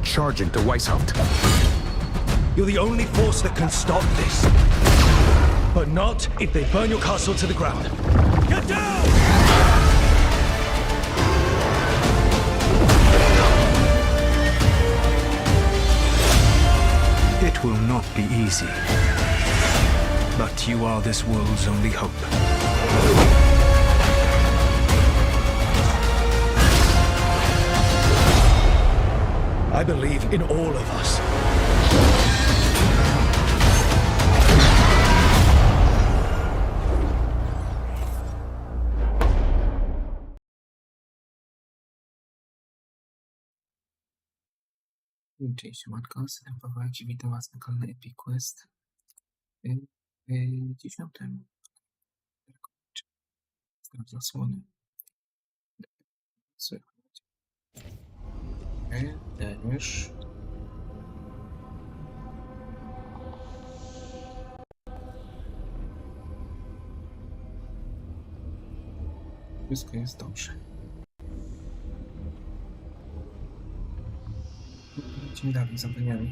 charging to Weishaupt. You're the only force that can stop this. But not if they burn your castle to the ground. Get down! It will not be easy. But you are this world's only hope. I believe in all of us. Cześć, siemanko, jestem Paweł, witam was na kanale Epic Quest. W 10. Straż Zasłony. Słychać. Ten już. Wszystko jest dobrze. Idziemy dalej, zapomniałem.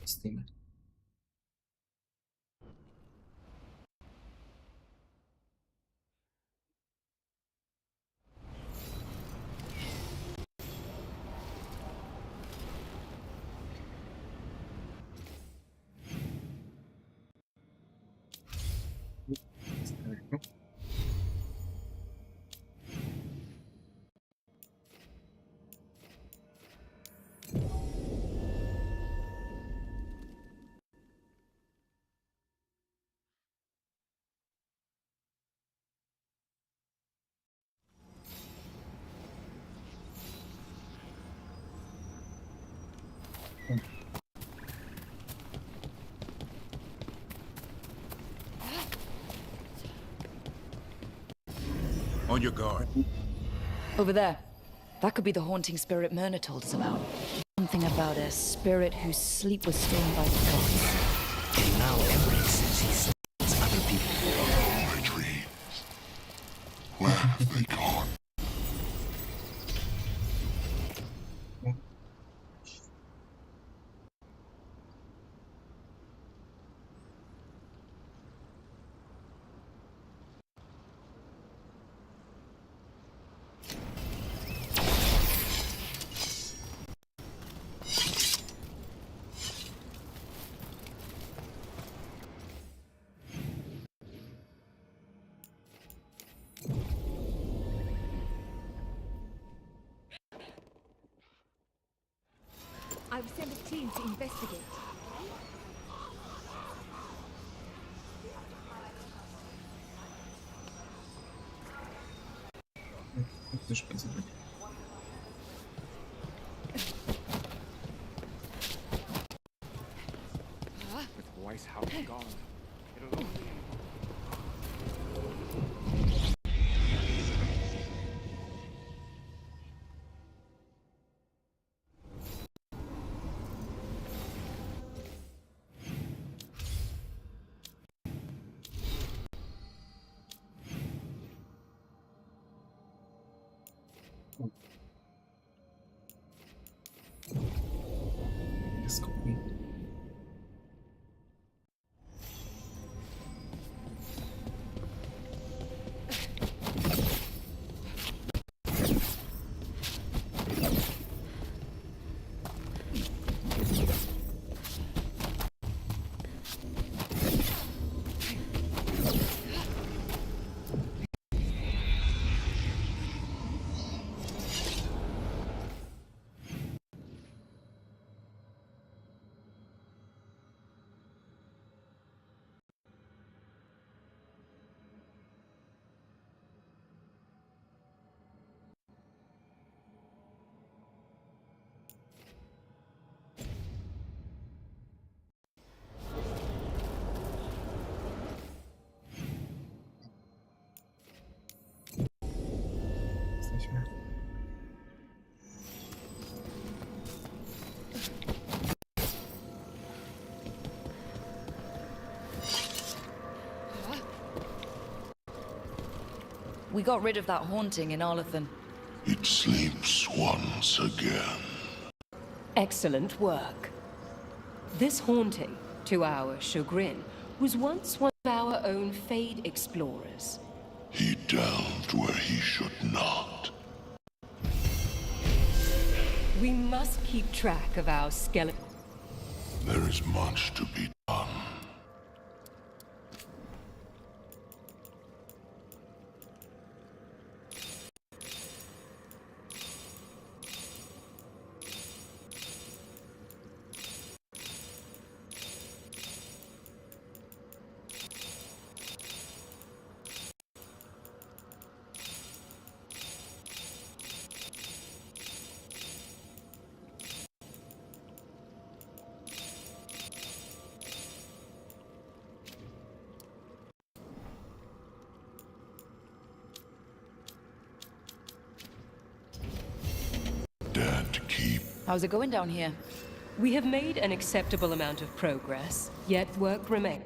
Steam. On your guard. Over there. That could be the haunting spirit Myrna told us about. Something about a spirit whose sleep was stolen by the gods. And now Emmerich says he steals other people. My dreams. Where have they gone? I've sent a team to investigate. Też będzie. With Weishaupt gone, it'll only... Skupuj. Jesteśmy. We got rid of that haunting in Arlathan. It sleeps once again. Excellent work. This haunting, to our chagrin, was once one of our own Fade explorers. He delved where he should not. We must keep track of our skeleton. There is much to be done. Dad, keep. How's it going down here? We have made an acceptable amount of progress, yet work remains.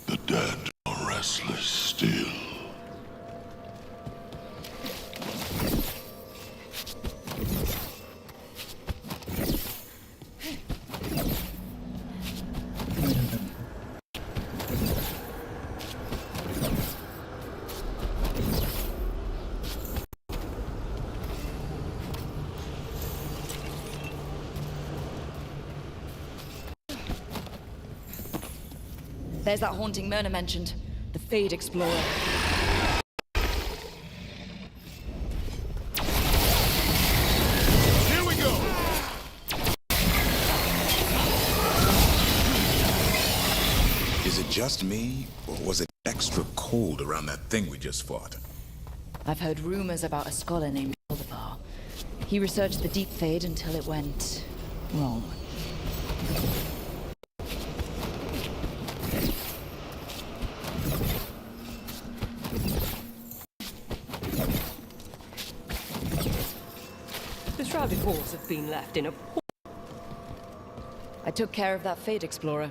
The dead are restless still. There's that haunting Myrna mentioned. The Fade Explorer. Here we go! Is it just me, or was it extra cold around that thing we just fought? I've heard rumors about a scholar named Aldebar. He researched the Deep Fade until it went wrong. The shrouded halls have been left in a... I took care of that Fade Explorer.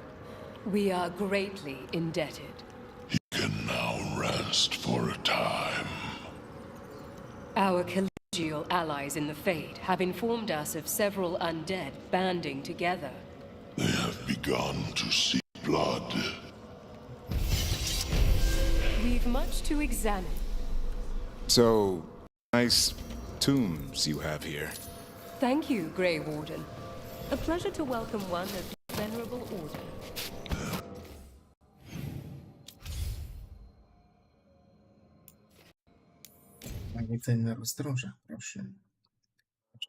We are greatly indebted. He can now rest for a time. Our collegial allies in the Fade have informed us of several undead banding together. They have begun to see blood. We've much to examine. So, nice tombs you have here. Thank you, Grey Warden. A pleasure to welcome one of your venerable order. Widzę na rozdroża, proszę.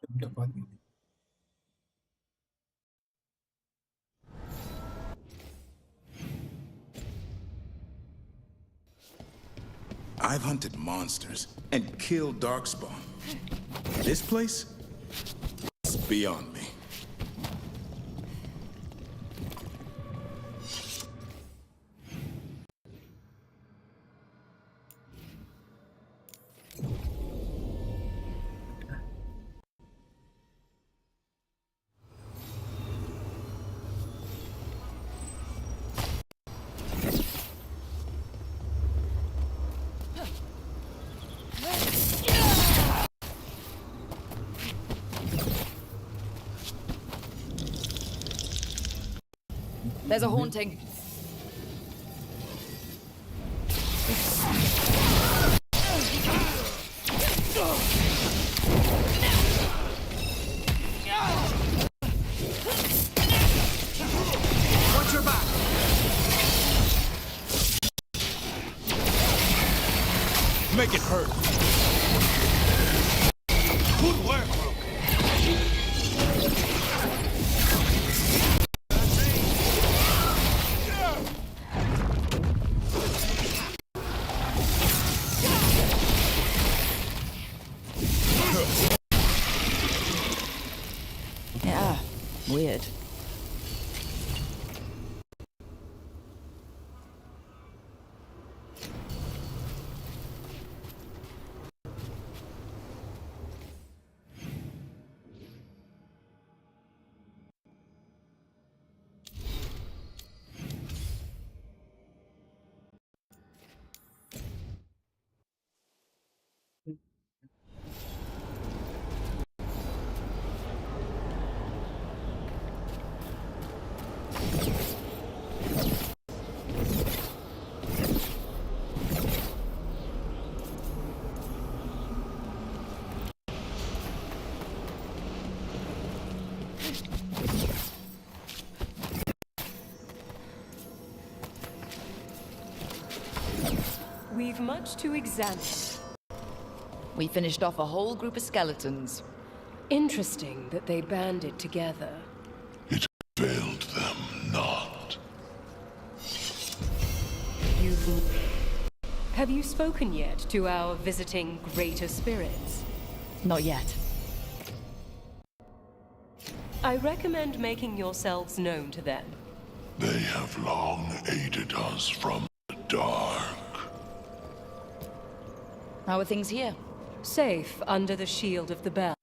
Dokładnie. I've hunted monsters and killed darkspawn. This place? It's beyond me. There's a haunting. Watch your back! Make it hurt. Good work, Rook. Yeah, weird. We've much to examine. We finished off a whole group of skeletons. Interesting that they banded together. It failed them not. Have you spoken yet to our visiting greater spirits? Not yet. I recommend making yourselves known to them. They have long aided us from the dark. How are things here? Safe under the shield of the bell.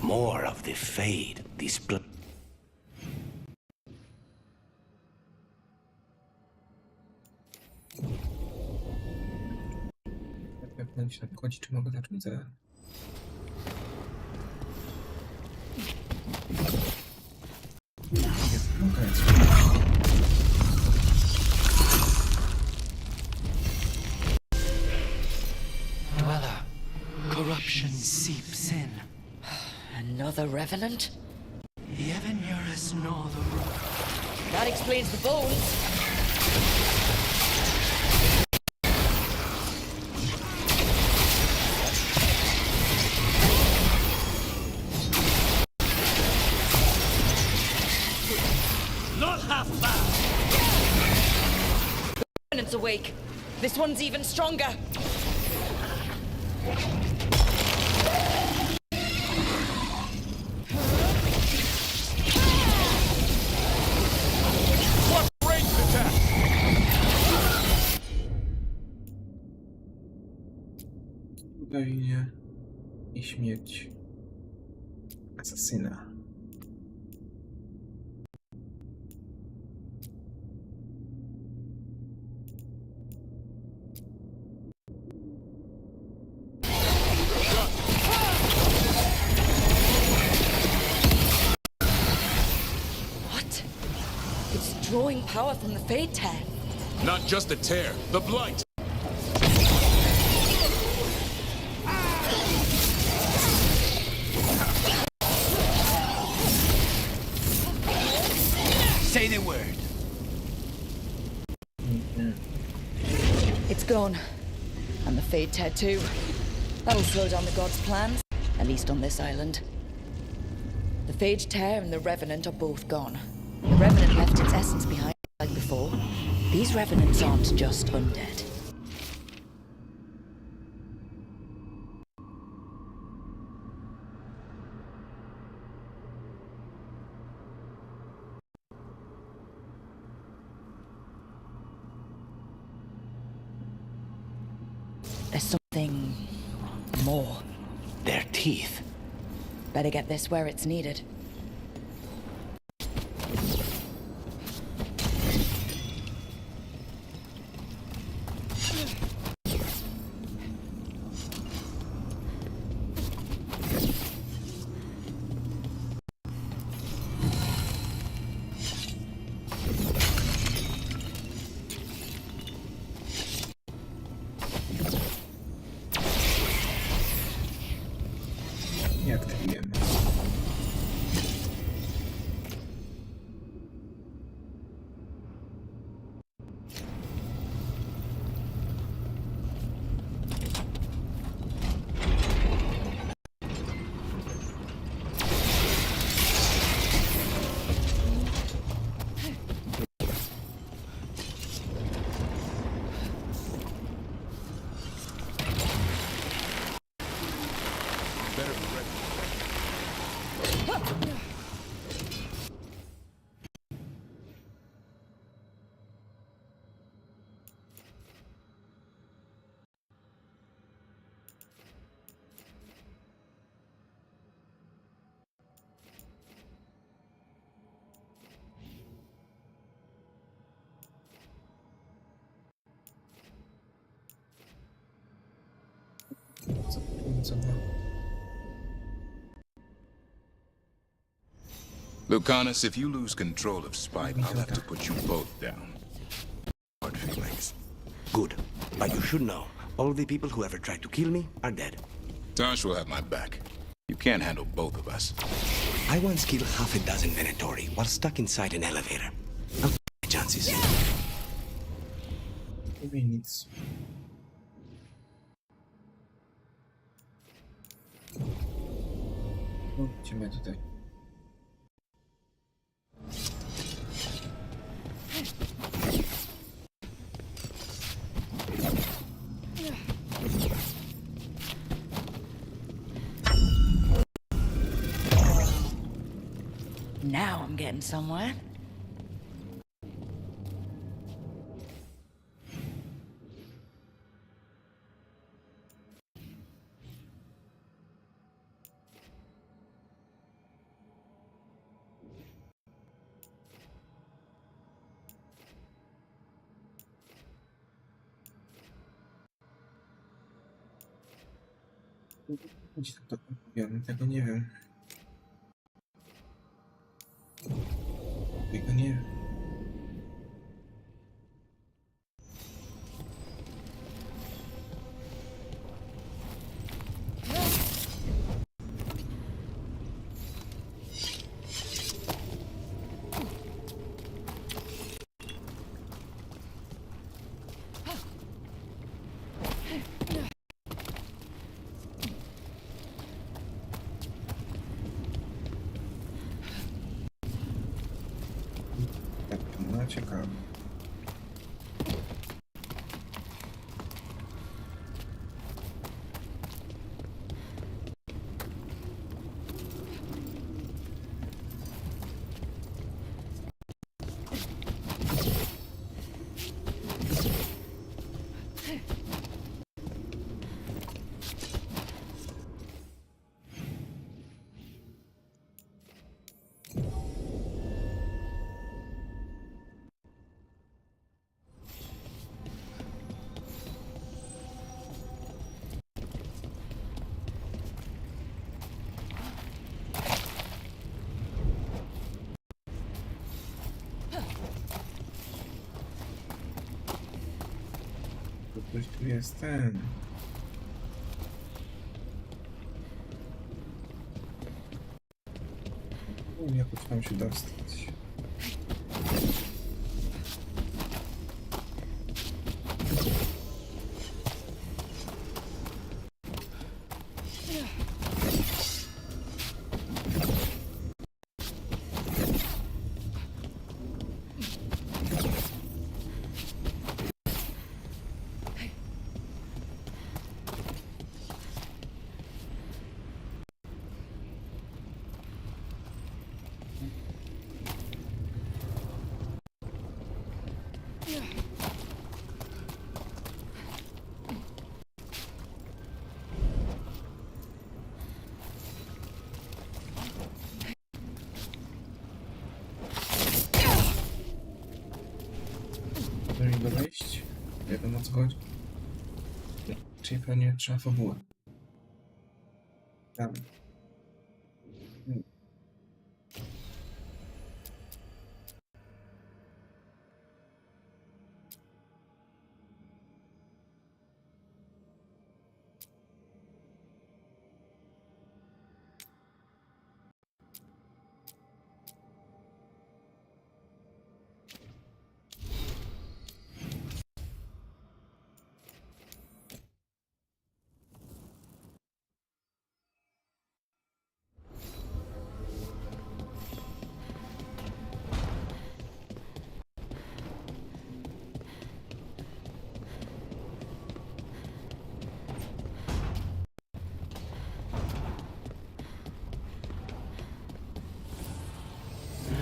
More of the fade, this Pewnie się nadchodzi, czy mogę zacząć za... Jest druga, jest... Dweller. Corruption seeps in. Another revenant? Even nearest nor the road. That explains the bones. Not half bad! The revenant's awake. This one's even stronger. Udajnie i śmierć asasyna. What? It's drawing power from the Fade Tear. Not just the tear, the blight. Say the word. It's gone. And the Fade Tear too. That'll slow down the gods' plans, at least on this island. The Fade Tear and the Revenant are both gone. The Revenant left its essence behind like before. These Revenants aren't just undead. There's something more. Their teeth. Better get this where it's needed. Nie aktywujemy. Lucanus, if you lose control of Spite, I'll have to put you both down. Hard feelings. Good. But you should know, all the people who ever tried to kill me are dead. Tosh will have my back. You can't handle both of us. I once killed half a dozen Venatori while stuck inside an elevator. I'm my chances. Nie wiem nic. No, idziemy tutaj. Now I'm getting somewhere. Gdzie to opowiadam? Tego nie wiem. Tego nie wiem. Tak, no ciekawe. Ktoś tu jest ten. Jakoś tam się dostać. mogę wejść. Nie wiem o co chodzi. Czyli pewnie trzeba fabułę. Tam.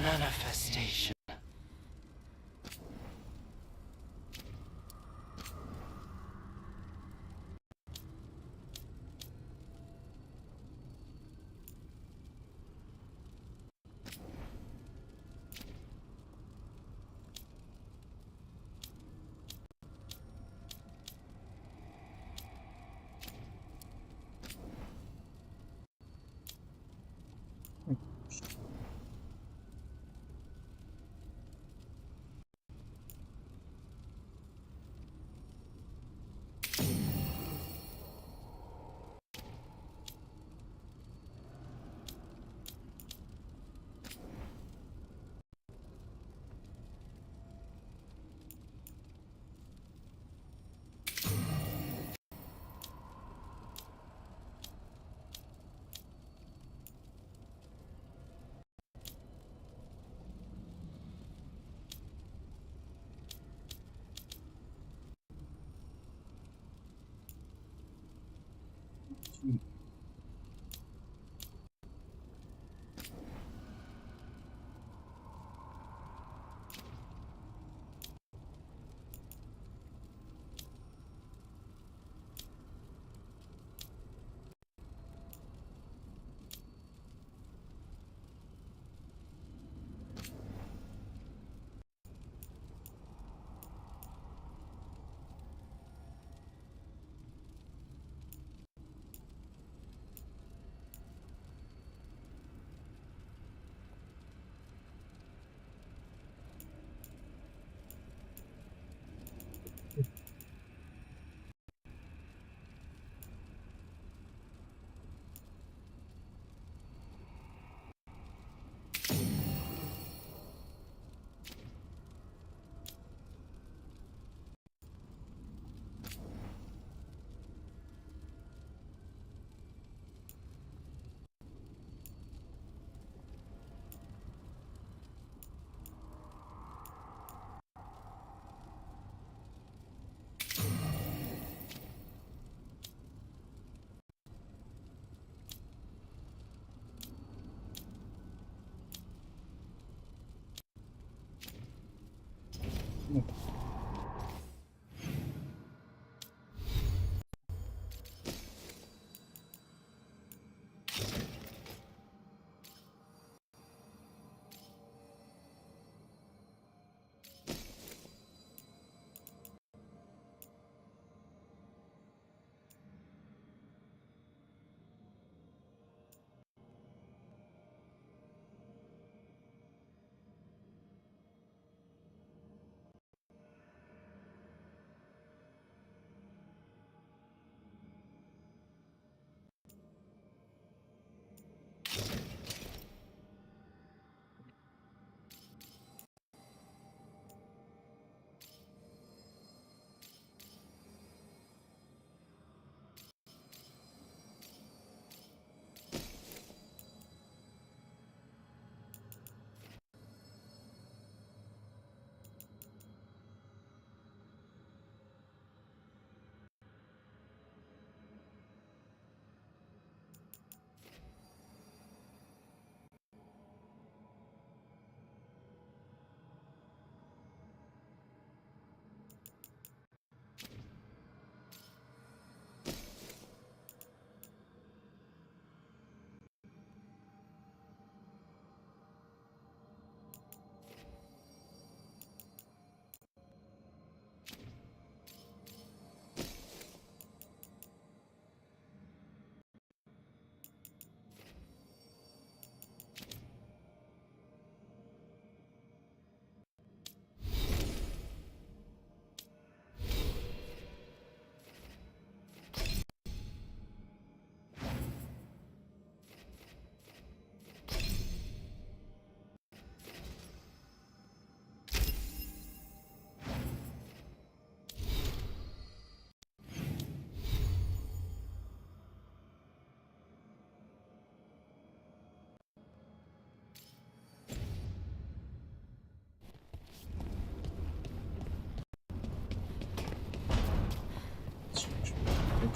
Manifestation.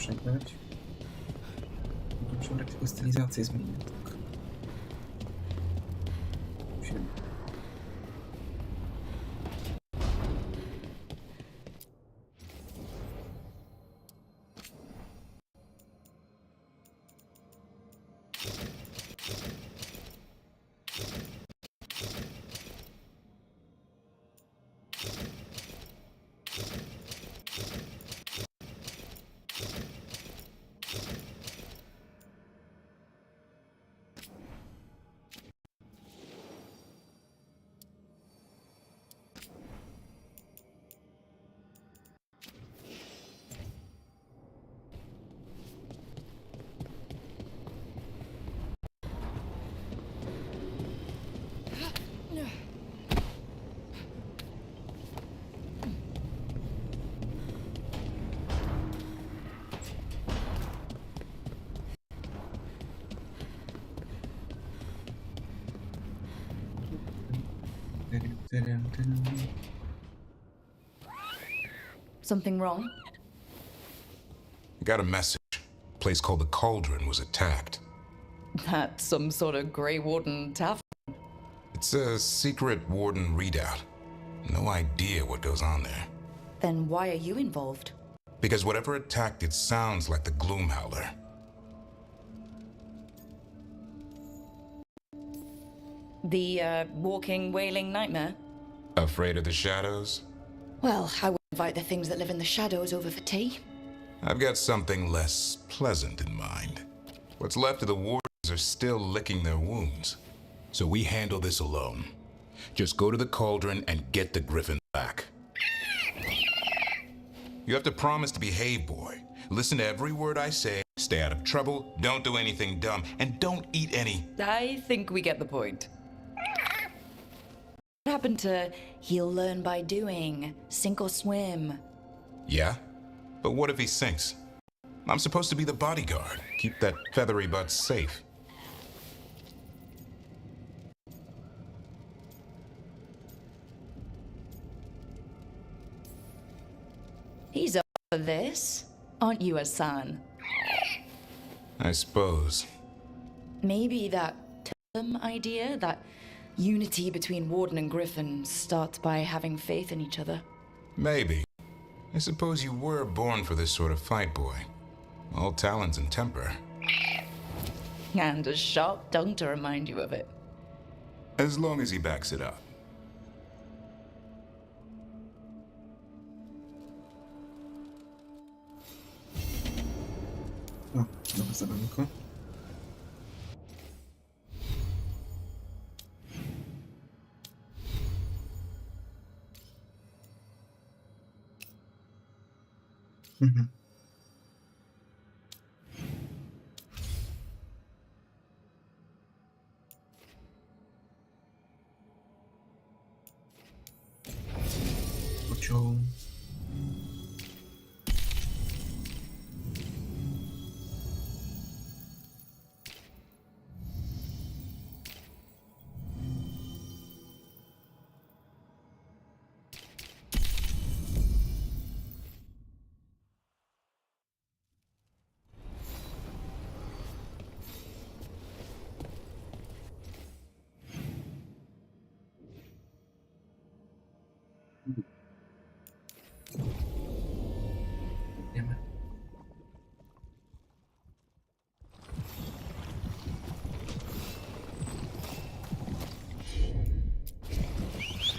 przegrać. Mogę przebrać tylko stylizację zmienię, tak. 7. Something wrong? I got a message. A place called the Cauldron was attacked. That's some sort of Grey Warden tavern. It's a secret warden readout. No idea what goes on there. Then why are you involved? Because whatever attacked it sounds like the Gloomhowler. The, walking, wailing nightmare? Afraid of the shadows? Well, I would invite the things that live in the shadows over for tea. I've got something less pleasant in mind. What's left of the wardens are still licking their wounds. So we handle this alone. Just go to the Cauldron and get the Griffin back. You have to promise to behave, boy. Listen to every word I say, stay out of trouble, don't do anything dumb, and don't eat any... I think we get the point. What happened to he'll learn by doing, sink or swim? Yeah? But what if he sinks? I'm supposed to be the bodyguard. Keep that feathery butt safe. He's up for this. Aren't you, Hassan? I suppose. Maybe that totem idea, that unity between Warden and Griffin, starts by having faith in each other. Maybe. I suppose you were born for this sort of fight, boy. All talents and temper. And a sharp tongue to remind you of it. As long as he backs it up. O, nowe zadanko. Pociąg. Wiemy.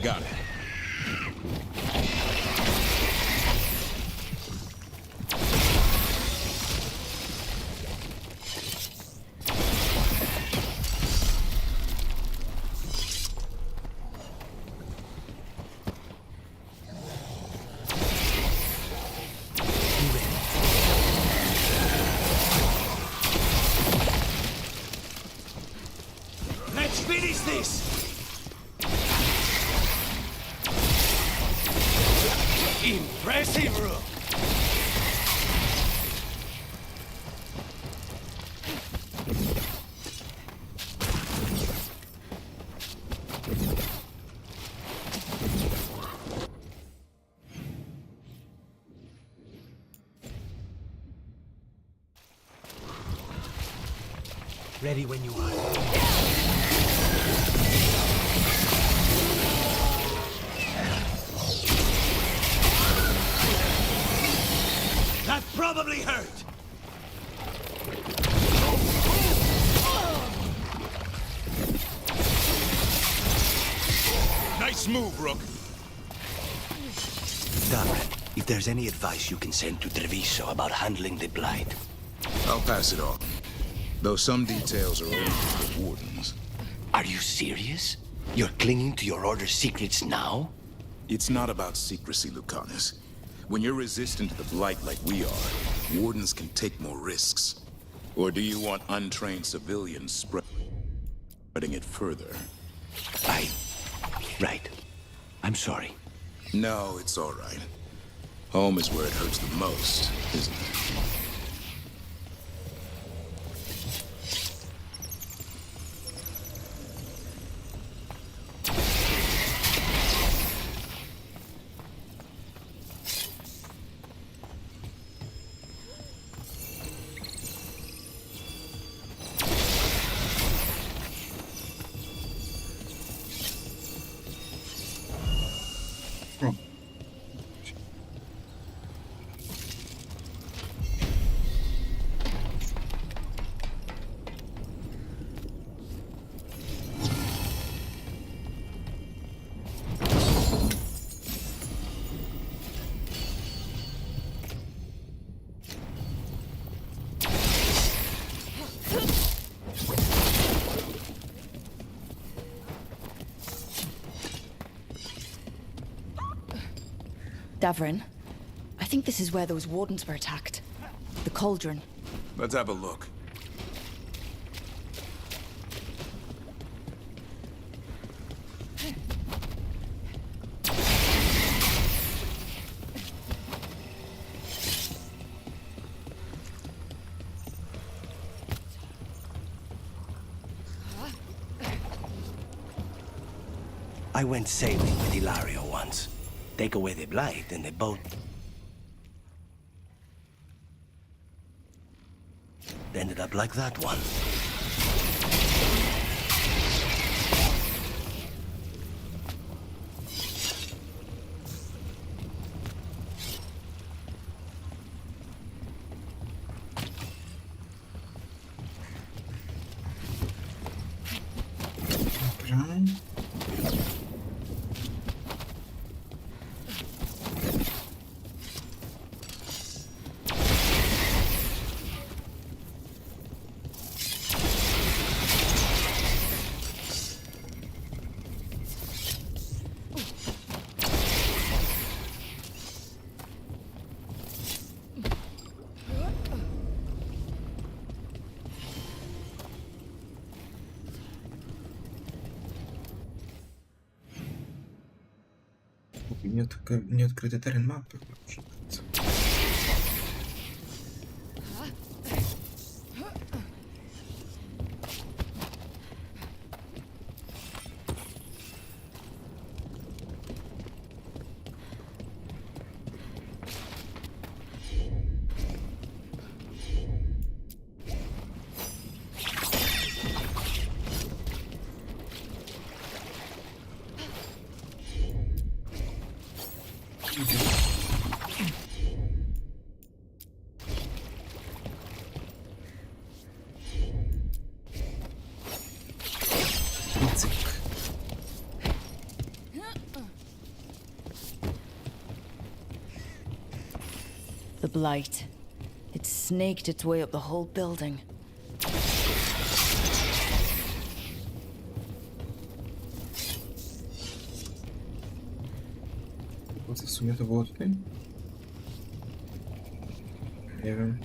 Got it. Let's finish this! Impressive, Rook! Ready when you are. That probably hurt! Nice move, Rook. Darren, if there's any advice you can send to Treviso about handling the Blight. I'll pass it on. Though some details are only for the wardens. Are you serious? You're clinging to your order's secrets now? It's not about secrecy, Lucanus. When you're resistant to the Blight like we are, wardens can take more risks. Or do you want untrained civilians spreading it further? Right. I'm sorry. No, it's all right. Home is where it hurts the most, isn't it? Davrin, I think this is where those wardens were attacked. The cauldron. Let's have a look. I went sailing with Hilario once. Take away the Blight and the boat ended up like that one. Nieodkryty teren mapy. The Blight. It snaked its way up the whole building. Po co w sumie to było tutaj? Nie wiem.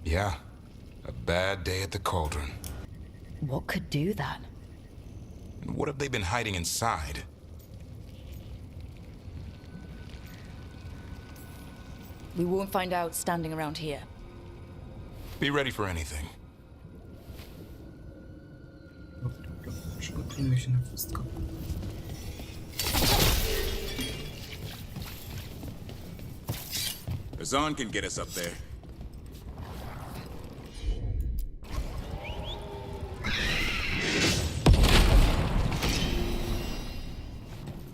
Yeah, a bad day at the cauldron. What could do that? What have they been hiding inside? We won't find out standing around here. Be ready for anything. Dobra, przygotujmy się na wszystko. Azan can get us up there.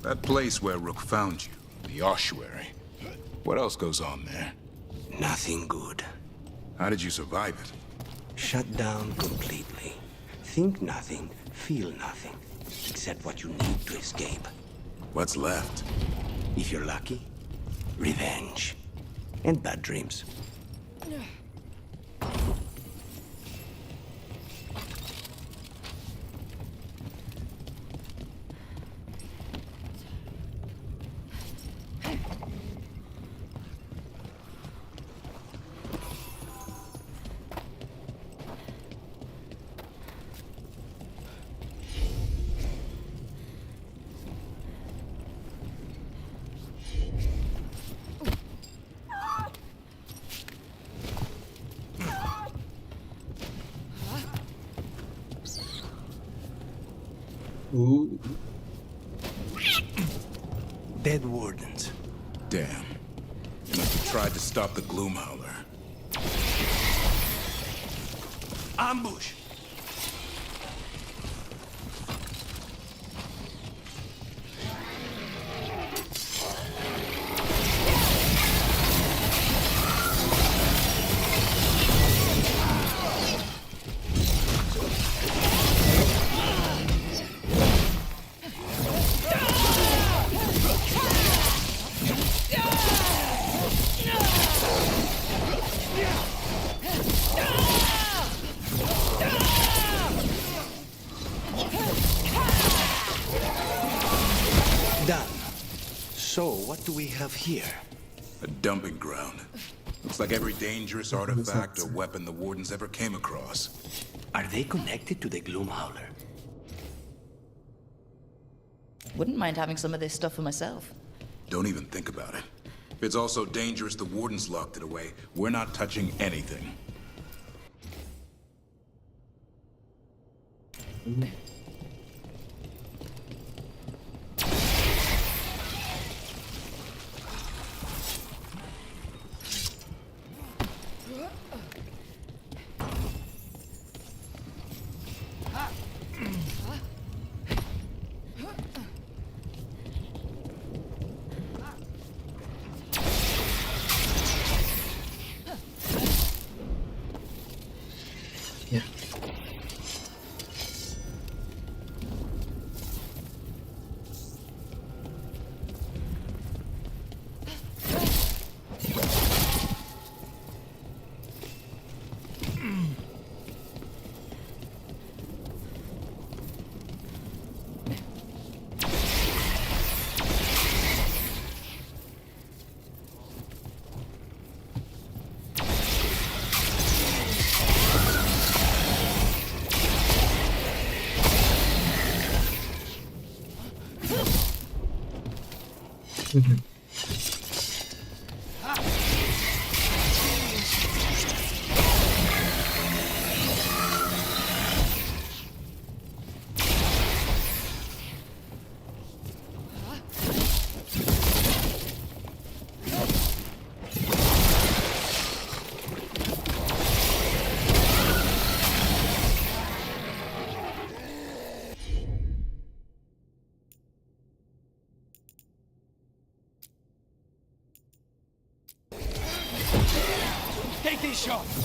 That place where Rook found you, the ossuary. What else goes on there? Nothing good. How did you survive it? Shut down completely. Think nothing, feel nothing, except what you need to escape. What's left? If you're lucky, revenge. And bad dreams. Dead wardens. Damn. You must have tried to stop the Gloomhowler. Ambush! Done. So, what do we have here? A dumping ground. Looks like every dangerous artifact or weapon the Wardens ever came across. Are they connected to the Gloomhowler? Wouldn't mind having some of this stuff for myself. Don't even think about it. If it's also dangerous the Wardens locked it away, we're not touching anything. Yeah. Take these shots!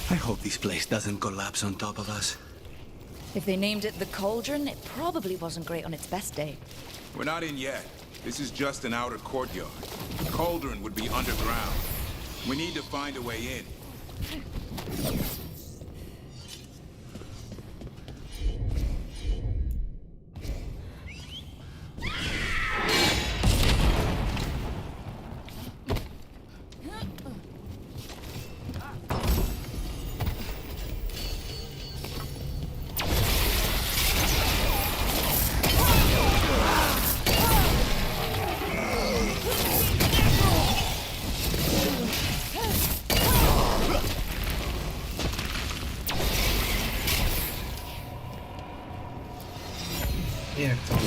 I hope this place doesn't collapse on top of us. If they named it the Cauldron, it probably wasn't great on its best day. We're not in yet. This is just an outer courtyard. The cauldron would be underground. We need to find a way in. Jak to było?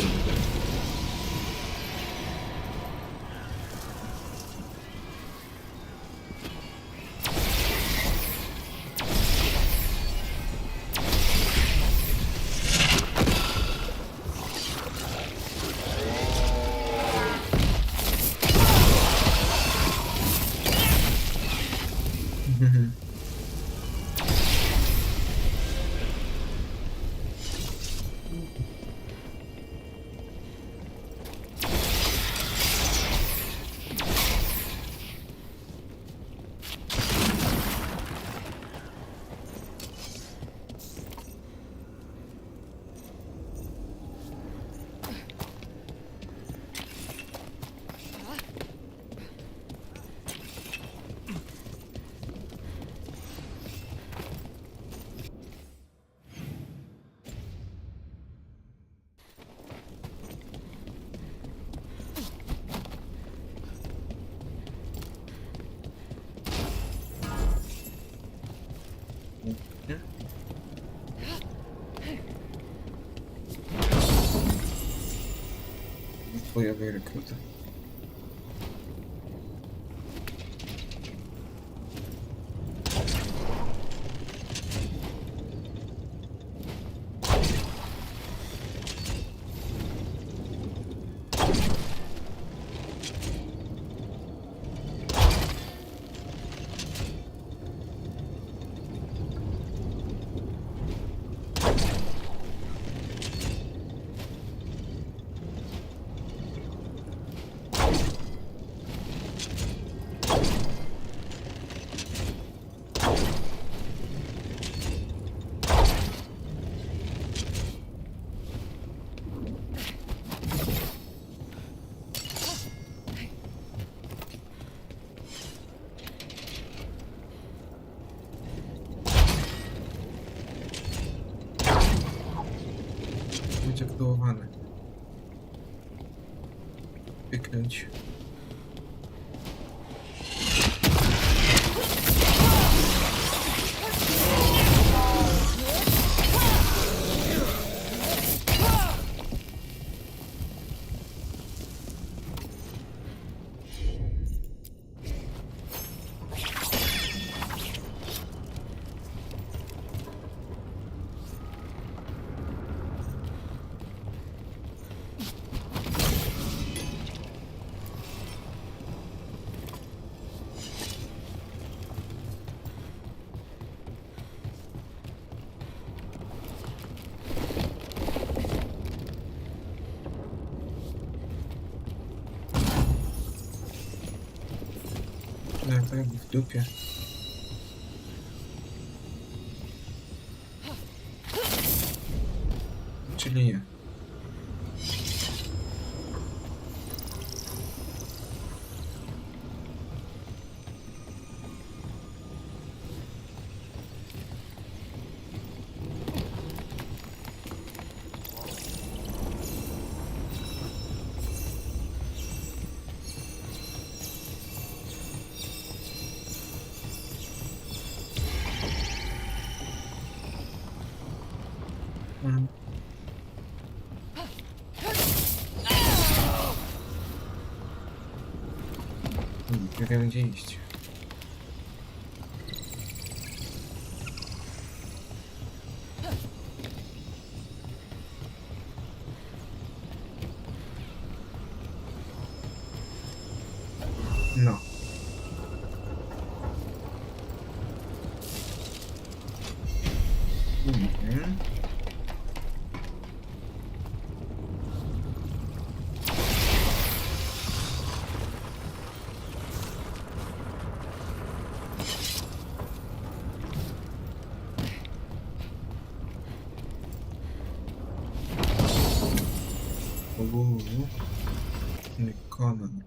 Bojowej rekruty. Być aktuowany. Pyknąć. No tak, w dupie. Czyli nie. Nie wiem gdzie iść. No. Conan.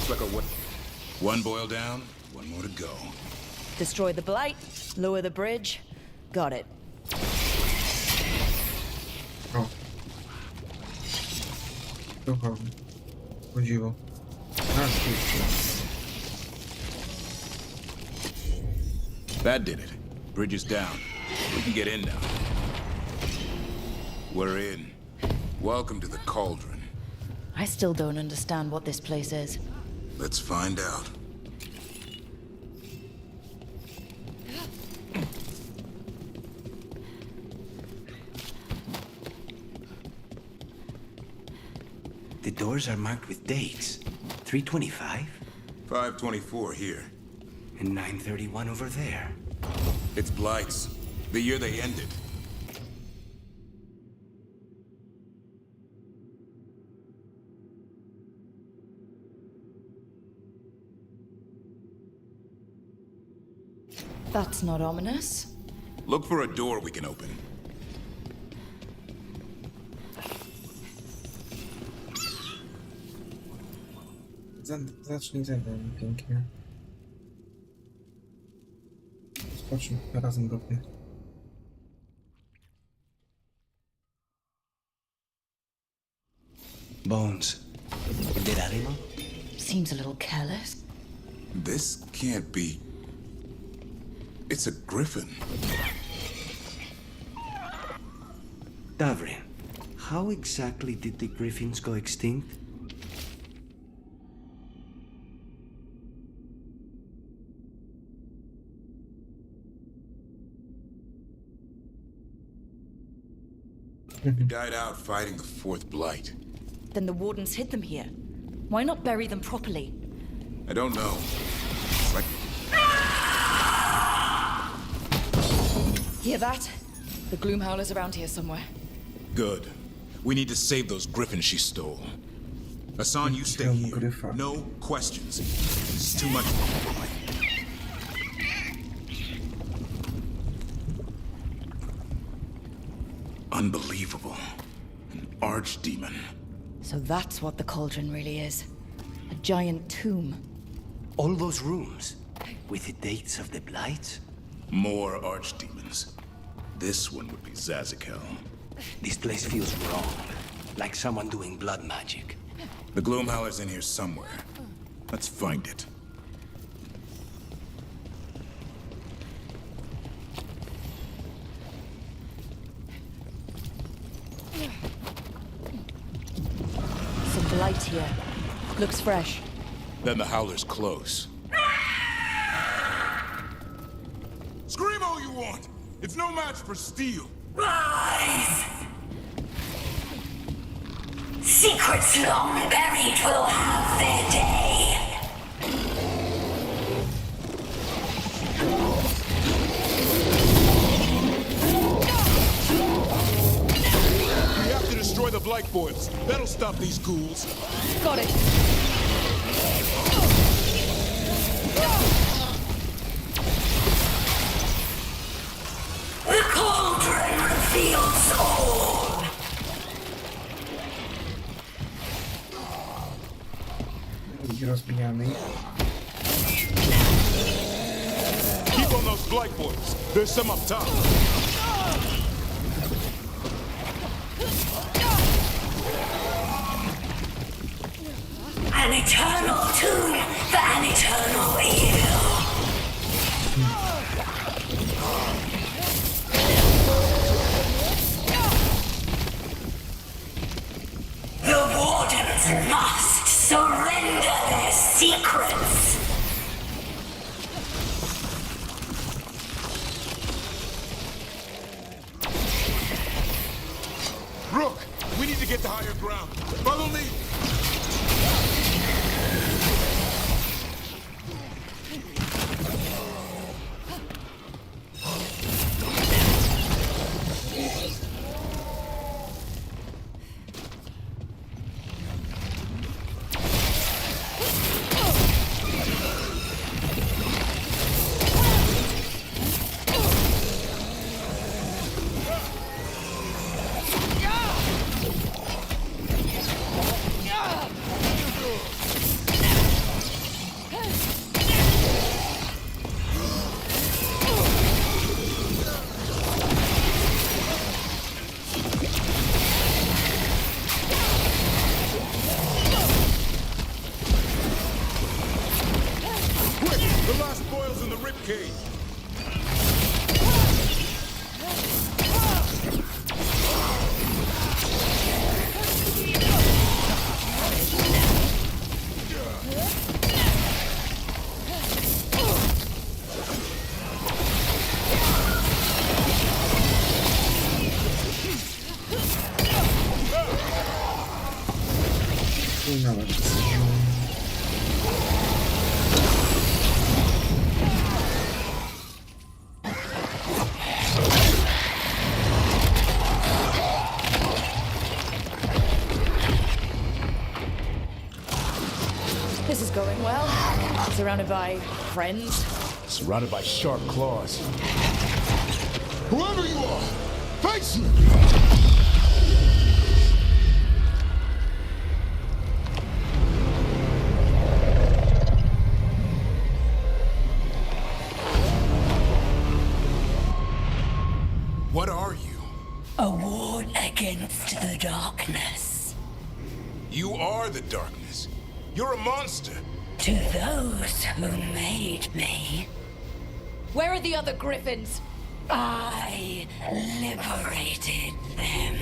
Looks like a one boil down, one more to go. Destroy the blight, lower the bridge. Got it. O. Duchowo. Chodziło. That did it. Bridge is down. We can get in now. We're in. Welcome to the Cauldron. I still don't understand what this place is. Let's find out. The doors are marked with dates. 325 524 here. and 931 over there. It's Blight's. The year they ended. That's not ominous. Look for a door we can open. Zacznij ze mną, pięknie. Spocznij, razem róbmy. Bones. Dead animal? Seems a little careless. This can't be... It's a griffin. Davrin, how exactly did the griffins go extinct? He died out fighting the Fourth Blight. Then the Wardens hid them here. Why not bury them properly? I don't know. It's like... Hear that? The Gloom Howler's around here somewhere. Good. We need to save those griffins she stole. Hassan, you stay here. No questions. It's too much. Unbelievable. An archdemon. So that's what the Cauldron really is. A giant tomb. All those rooms with the dates of the blights? More archdemons. This one would be Zazakel. This place feels wrong. Like someone doing blood magic. The Gloomhowler's in here somewhere. Let's find it. Some blight here. Looks fresh. Then the Howler's close. Scream all you want! It's no match for steel! Rise! Secrets long buried will have their day. We have to destroy the Blight Boils. That'll stop these ghouls. Got it. The cauldron reveals all. I rozbijamy ich. Keep on those Blight Boils. There's some up top. An eternal tomb for an eternal evil. The Wardens must surrender their secrets. Rook, we need to get to higher ground. Follow me. going well. Surrounded by friends. Surrounded by sharp claws. Whoever you are, face me! What are you? A ward against the darkness. You are the darkness. You're a monster. To those who made me, Where are the other griffins? I liberated them.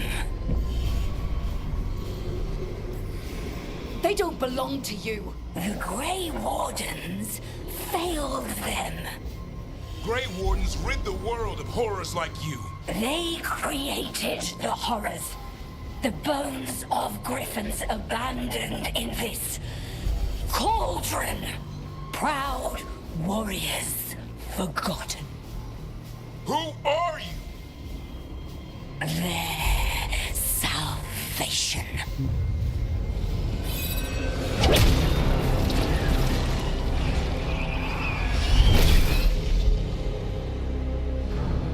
They don't belong to you. The Grey Wardens failed them. Grey Wardens rid the world of horrors like you. They created the horrors. The bones of griffins abandoned in this cauldron. Proud warriors forgotten. Who are you? Their salvation.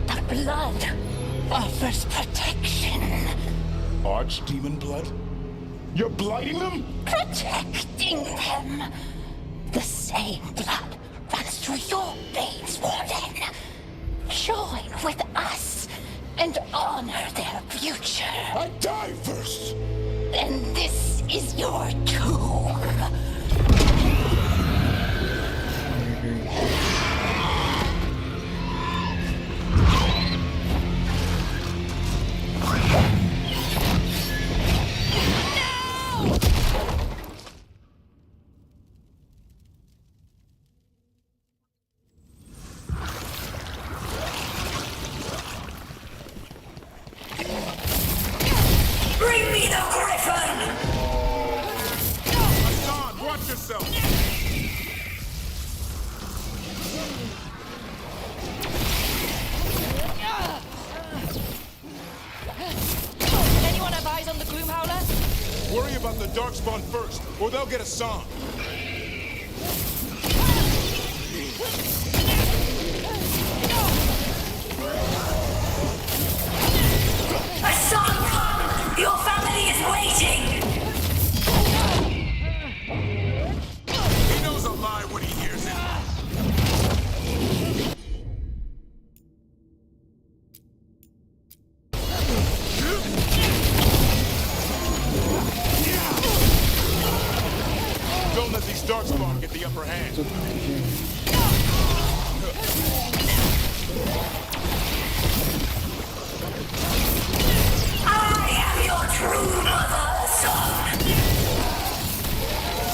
The blood offers protection. Archdemon blood? You're blighting them? Protecting them. The same blood runs through your veins, Warden. Join with us and honor their future. I die first! Then this is your tomb. Bring me the griffin! Hassan, watch yourself! Anyone have eyes on the Gloom Howler? Worry about the Darkspawn first, or they'll get a song. Hassan, come! Your family is waiting! He knows a lie when he hears it. Don't let these Darkspawn get the upper hand. I am your true mother, son!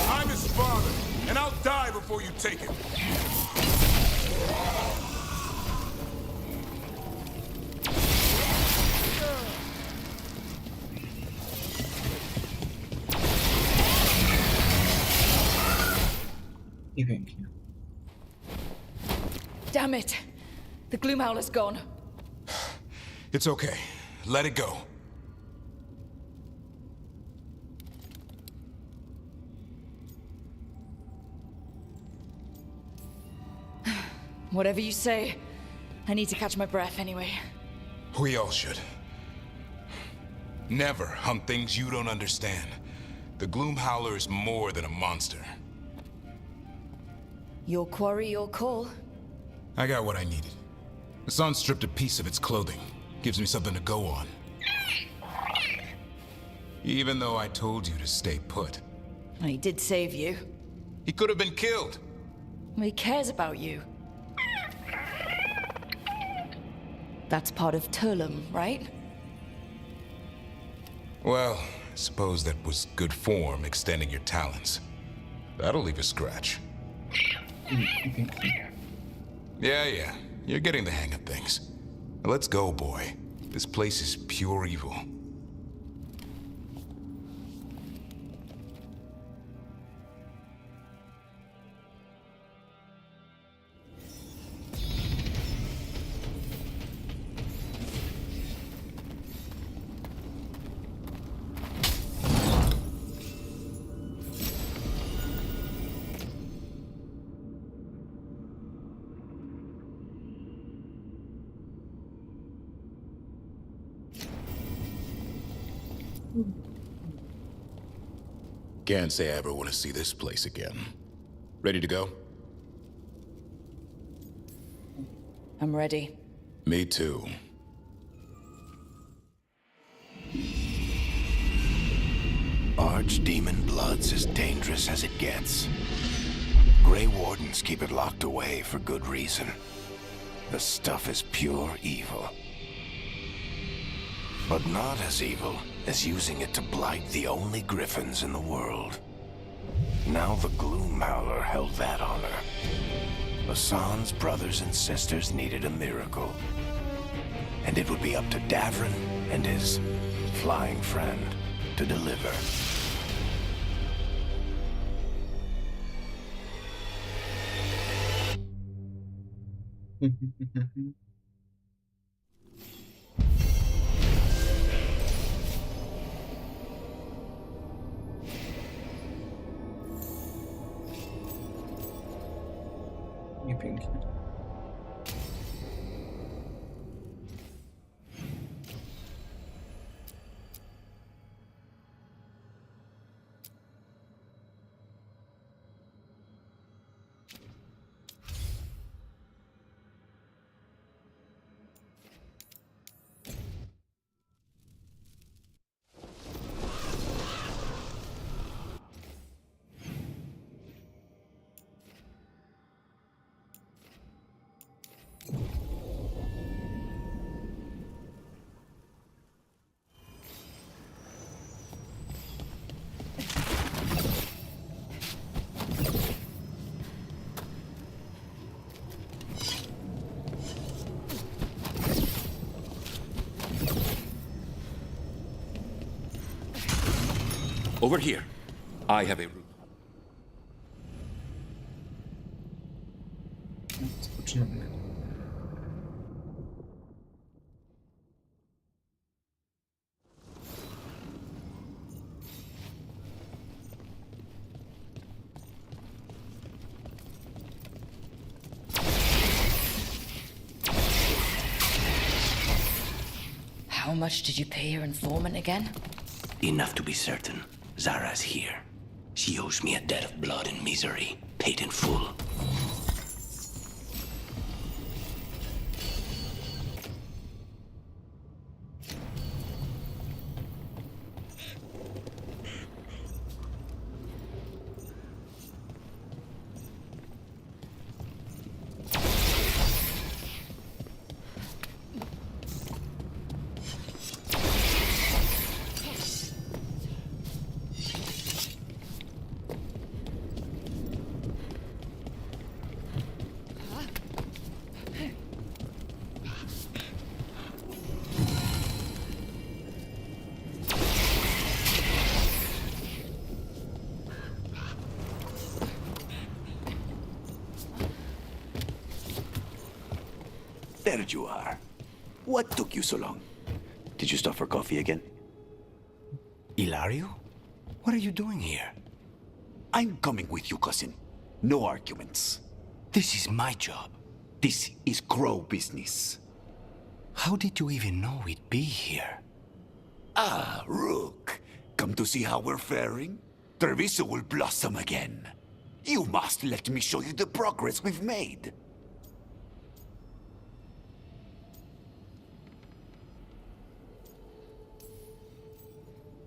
I'm his father, and I'll die before you take him. Damn it. The Gloom Howler's gone. It's okay. Let it go. Whatever you say. I need to catch my breath anyway. We all should. Never hunt things you don't understand. The Gloom Howler is more than a monster. Your quarry, your call. I got what I needed. Hassan stripped a piece of its clothing. Gives me something to go on. Even though I told you to stay put. He did save you. He could have been killed. He cares about you. That's part of Turlum, right? Well, I suppose that was good form, extending your talents. That'll leave a scratch. Yeah. You're getting the hang of things. Now let's go, boy. This place is pure evil. Can't say I ever want to see this place again. Ready to go? I'm ready. Me too. Archdemon blood's as dangerous as it gets. Grey Wardens keep it locked away for good reason. The stuff is pure evil. But not as evil as using it to blight the only griffins in the world. Now the Gloom Howler held that honor. Hassan's brothers and sisters needed a miracle. And it would be up to Davrin and his flying friend to deliver. Nie pięknie. Over here. I have a route. Zaczynamy. How much did you pay your informant again? Enough to be certain. Zara's here. She owes me a debt of blood and misery, paid in full. There you are. What took you so long? Did you stop for coffee again? Ilario? What are you doing here? I'm coming with you, cousin. No arguments. This is my job. This is Crow business. How did you even know we'd be here? Ah, Rook. Come to see how we're faring? Treviso will blossom again. You must let me show you the progress we've made.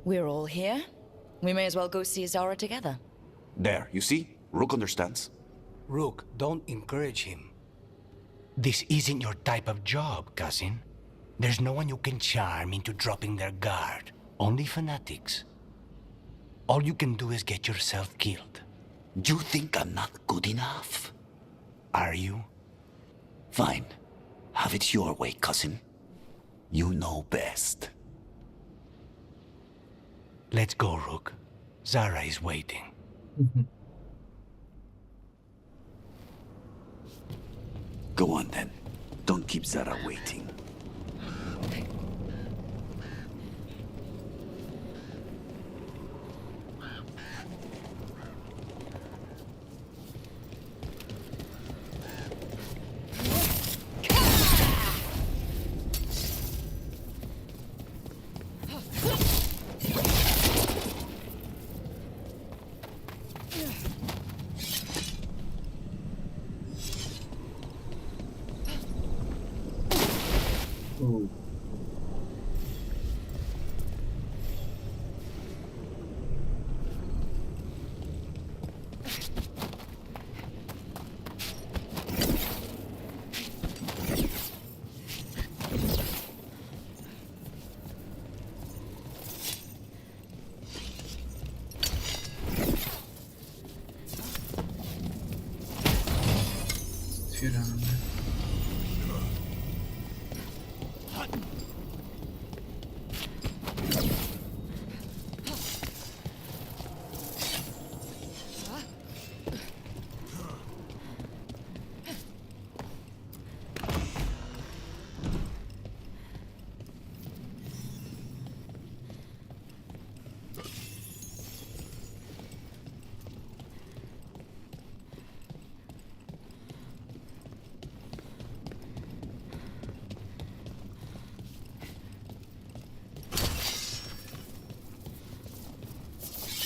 We're all here. We may as well go see Zara together. There, you see? Rook understands. Rook, don't encourage him. This isn't your type of job, cousin. There's no one you can charm into dropping their guard. Only fanatics. All you can do is get yourself killed. You think I'm not good enough? Are you? Fine. Have it your way, cousin. You know best. Let's go, Rook. Zara is waiting. Go on, then. Don't keep Zara waiting.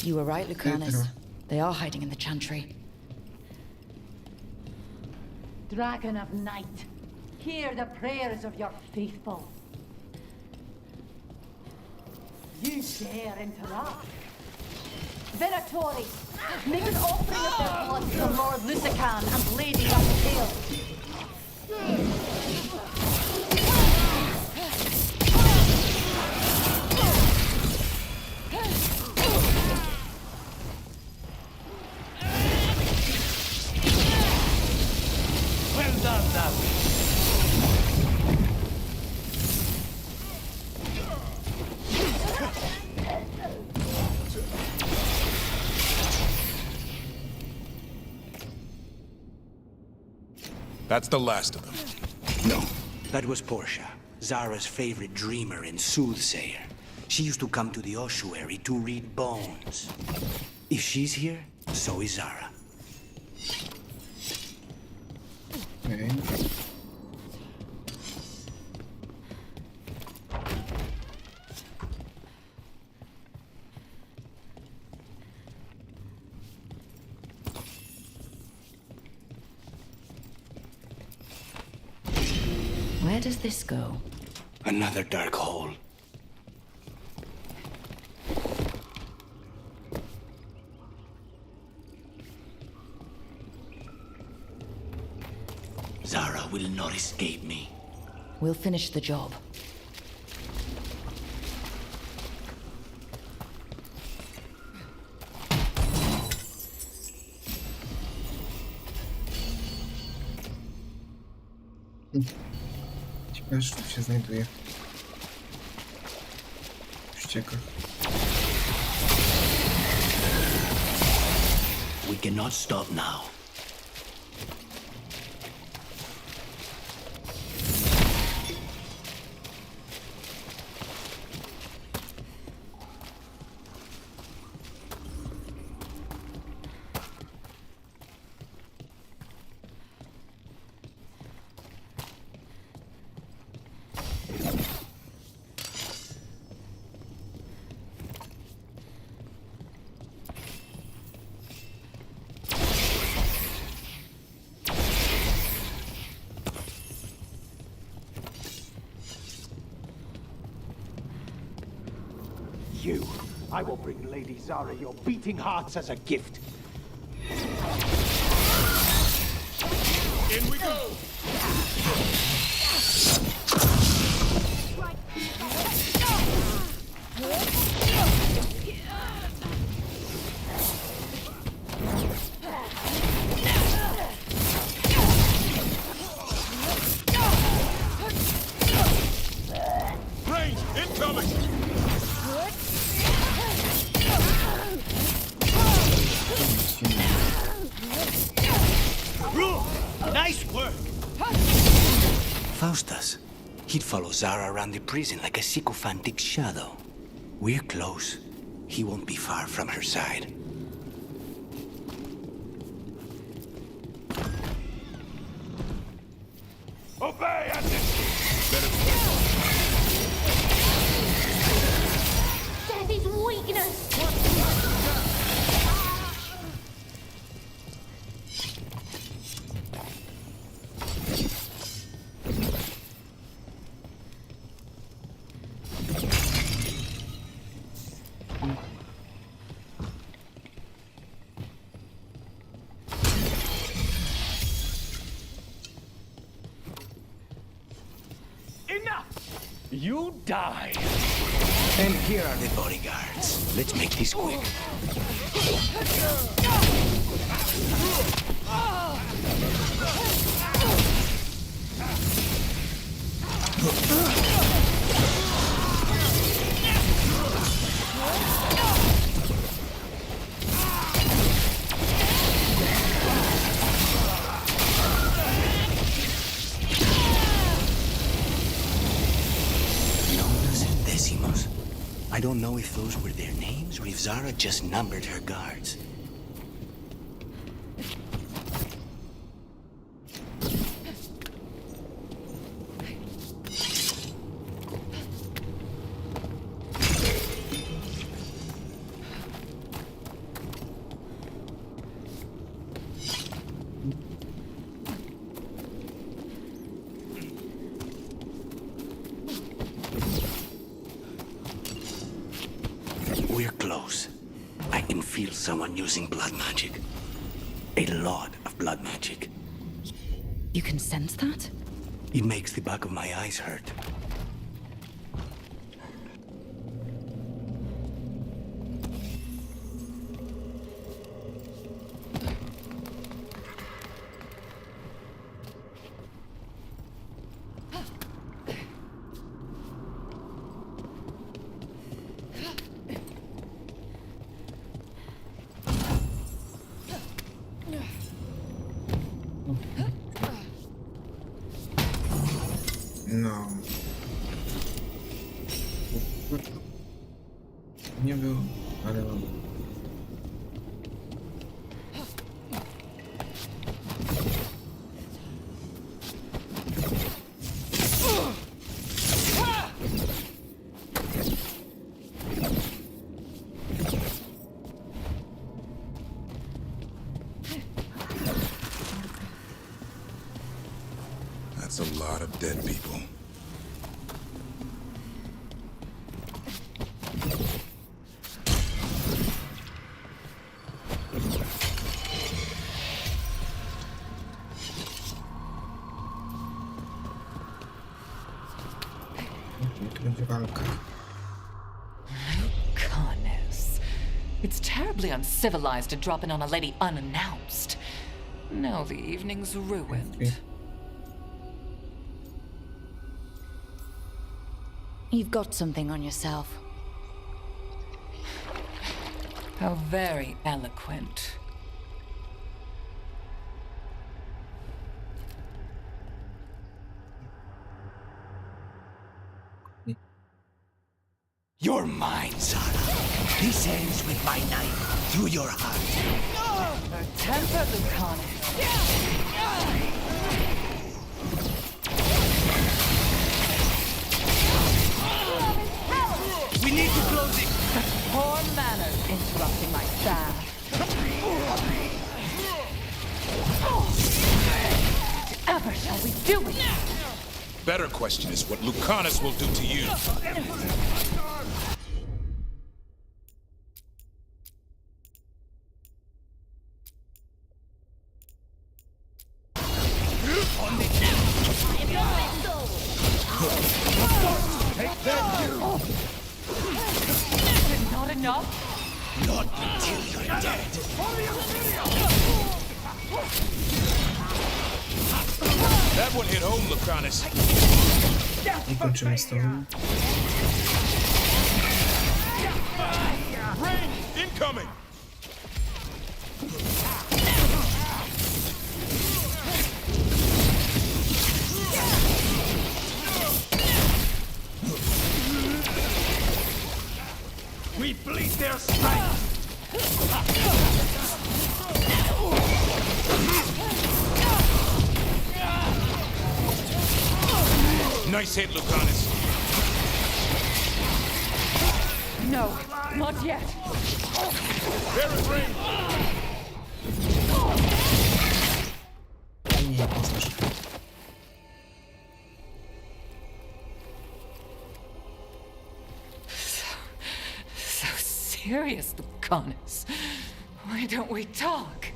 You were right, Lucanus. They are hiding in the chantry. Dragon of Night, hear the prayers of your faithful. You dare interrupt. Venatori, make an offering of their blood to Lord Lusican and Lady of the Tale. That's the last of them. No, that was Portia, Zara's favorite dreamer and soothsayer. She used to come to the ossuary to read bones. If she's here, so is Zara. Okay. Where does this go? Another dark hole. Zara will not escape me. We'll finish the job. Ciekawe, że tu się znajduje. W ściekach. We cannot stop now. You. I will bring Lady Zara your beating hearts as a gift. In we go! Range incoming! Nice work! Faustus. He'd follow Zara around the prison like a sycophantic shadow. We're close. He won't be far from her side. Obey and Death is weakness! You die! And here are the bodyguards. Let's make this quick. decimos. I don't know if those were their names or if Zara just numbered her guards. We're close. I can feel someone using blood magic. A lot of blood magic. You can sense that? It makes the back of my eyes hurt. No. Nie było, ale mam. That's a lot of dead people. Tu będzie walka. Goodness. It's terribly uncivilized to drop in on a lady unannounced. Now the evening's ruined. Okay. You've got something on yourself. How very eloquent. You're mine, Zara. This ends with my knife through your heart. Temper, Lucana. We need to close it. Poor manners interrupting my bath. Whatever shall we do with it? Better question is what Lucanus will do to you. Not enough? Not until you're dead. That one hit home, Lucanus. I kończymy z tą. Incoming! We bleed their strength! Nice hit, Lucanus. No, not yet. Very brave. Nie, poznasz. So serious, Lucanus. Why don't we talk?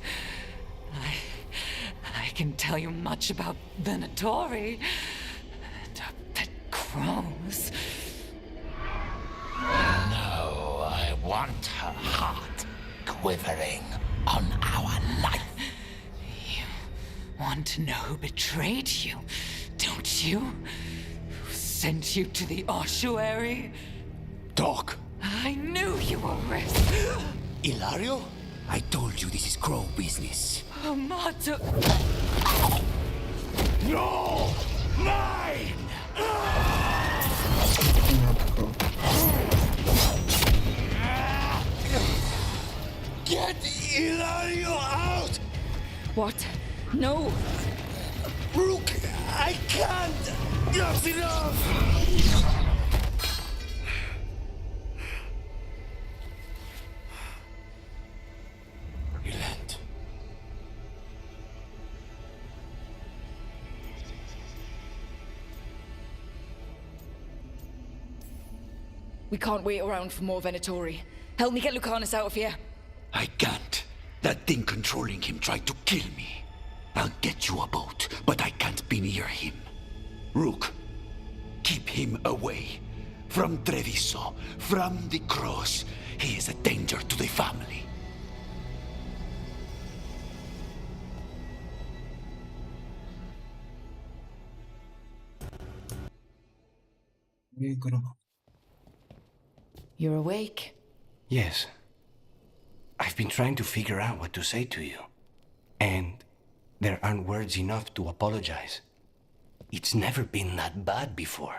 I can tell you much about Venatori and our pet crows. No, I want her heart quivering on our life. You want to know who betrayed you, don't you? Who sent you to the ossuary? Talk. I knew you were risk. Ilario? I told you this is crow business. Amato. No! Mine! Matko. What? No! Rook, I can't! Not enough! Relent. We can't wait around for more Venatori. Help me get Lucanus out of here. I can't. That thing controlling him tried to kill me. I'll get you a boat, but I can't be near him. Rook, keep him away. From Treviso, from the cross. He is a danger to the family. You're awake? Yes. I've been trying to figure out what to say to you. And there aren't words enough to apologize. It's never been that bad before.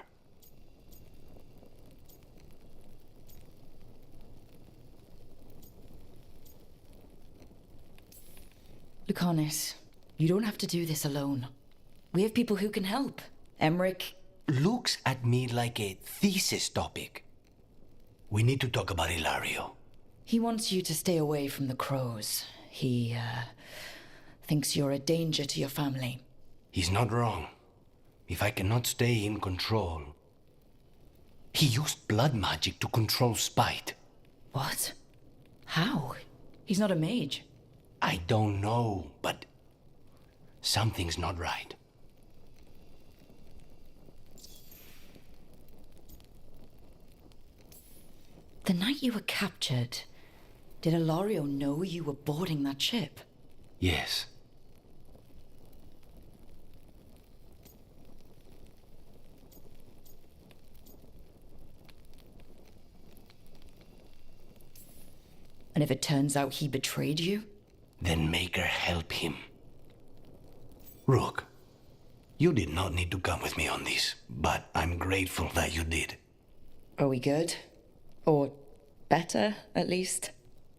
Lucanus, you don't have to do this alone. We have people who can help. Emmerich looks at me like a thesis topic. We need to talk about Ilario. He wants you to stay away from the crows. He, thinks you're a danger to your family. He's not wrong. If I cannot stay in control... He used blood magic to control spite. What? How? He's not a mage. I don't know, but... something's not right. The night you were captured, did Ilario know you were boarding that ship? Yes. And if it turns out he betrayed you? Then make her help him. Rook, you did not need to come with me on this, but I'm grateful that you did. Are we good? Or better, at least?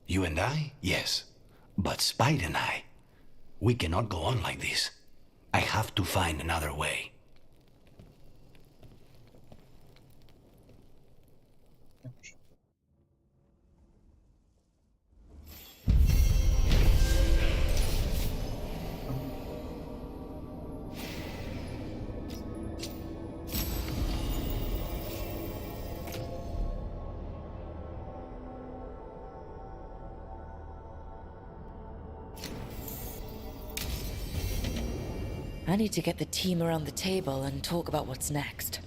You and I? Yes. But Spite and I, we cannot go on like this. I have to find another way. I need to get the team around the table and talk about what's next.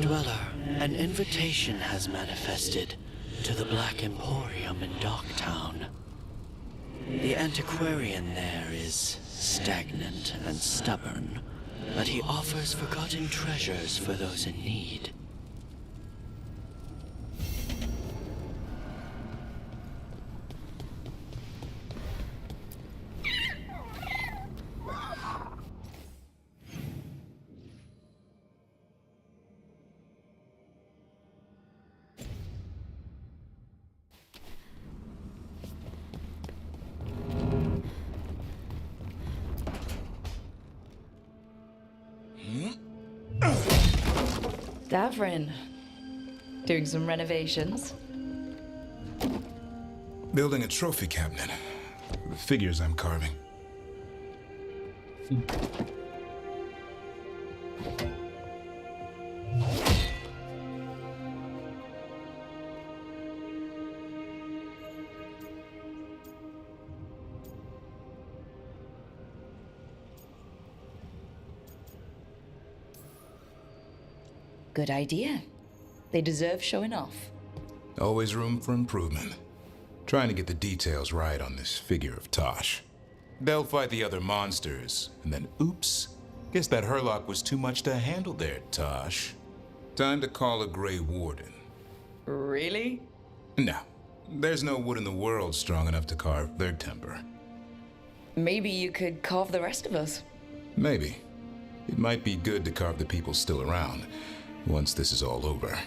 Dweller, an invitation has manifested to the Black Emporium in Docktown. The antiquarian there is stagnant and stubborn, but he offers forgotten treasures for those in need. Davrin, doing some renovations? Building a trophy cabinet. The figures I'm carving. Good idea. They deserve showing off. Always room for improvement. Trying to get the details right on this figure of Tosh. They'll fight the other monsters, and then oops. Guess that Herlock was too much to handle there, Tosh. Time to call a Grey Warden. Really? No. There's no wood in the world strong enough to carve their temper. Maybe you could carve the rest of us. Maybe. It might be good to carve the people still around once this is all over.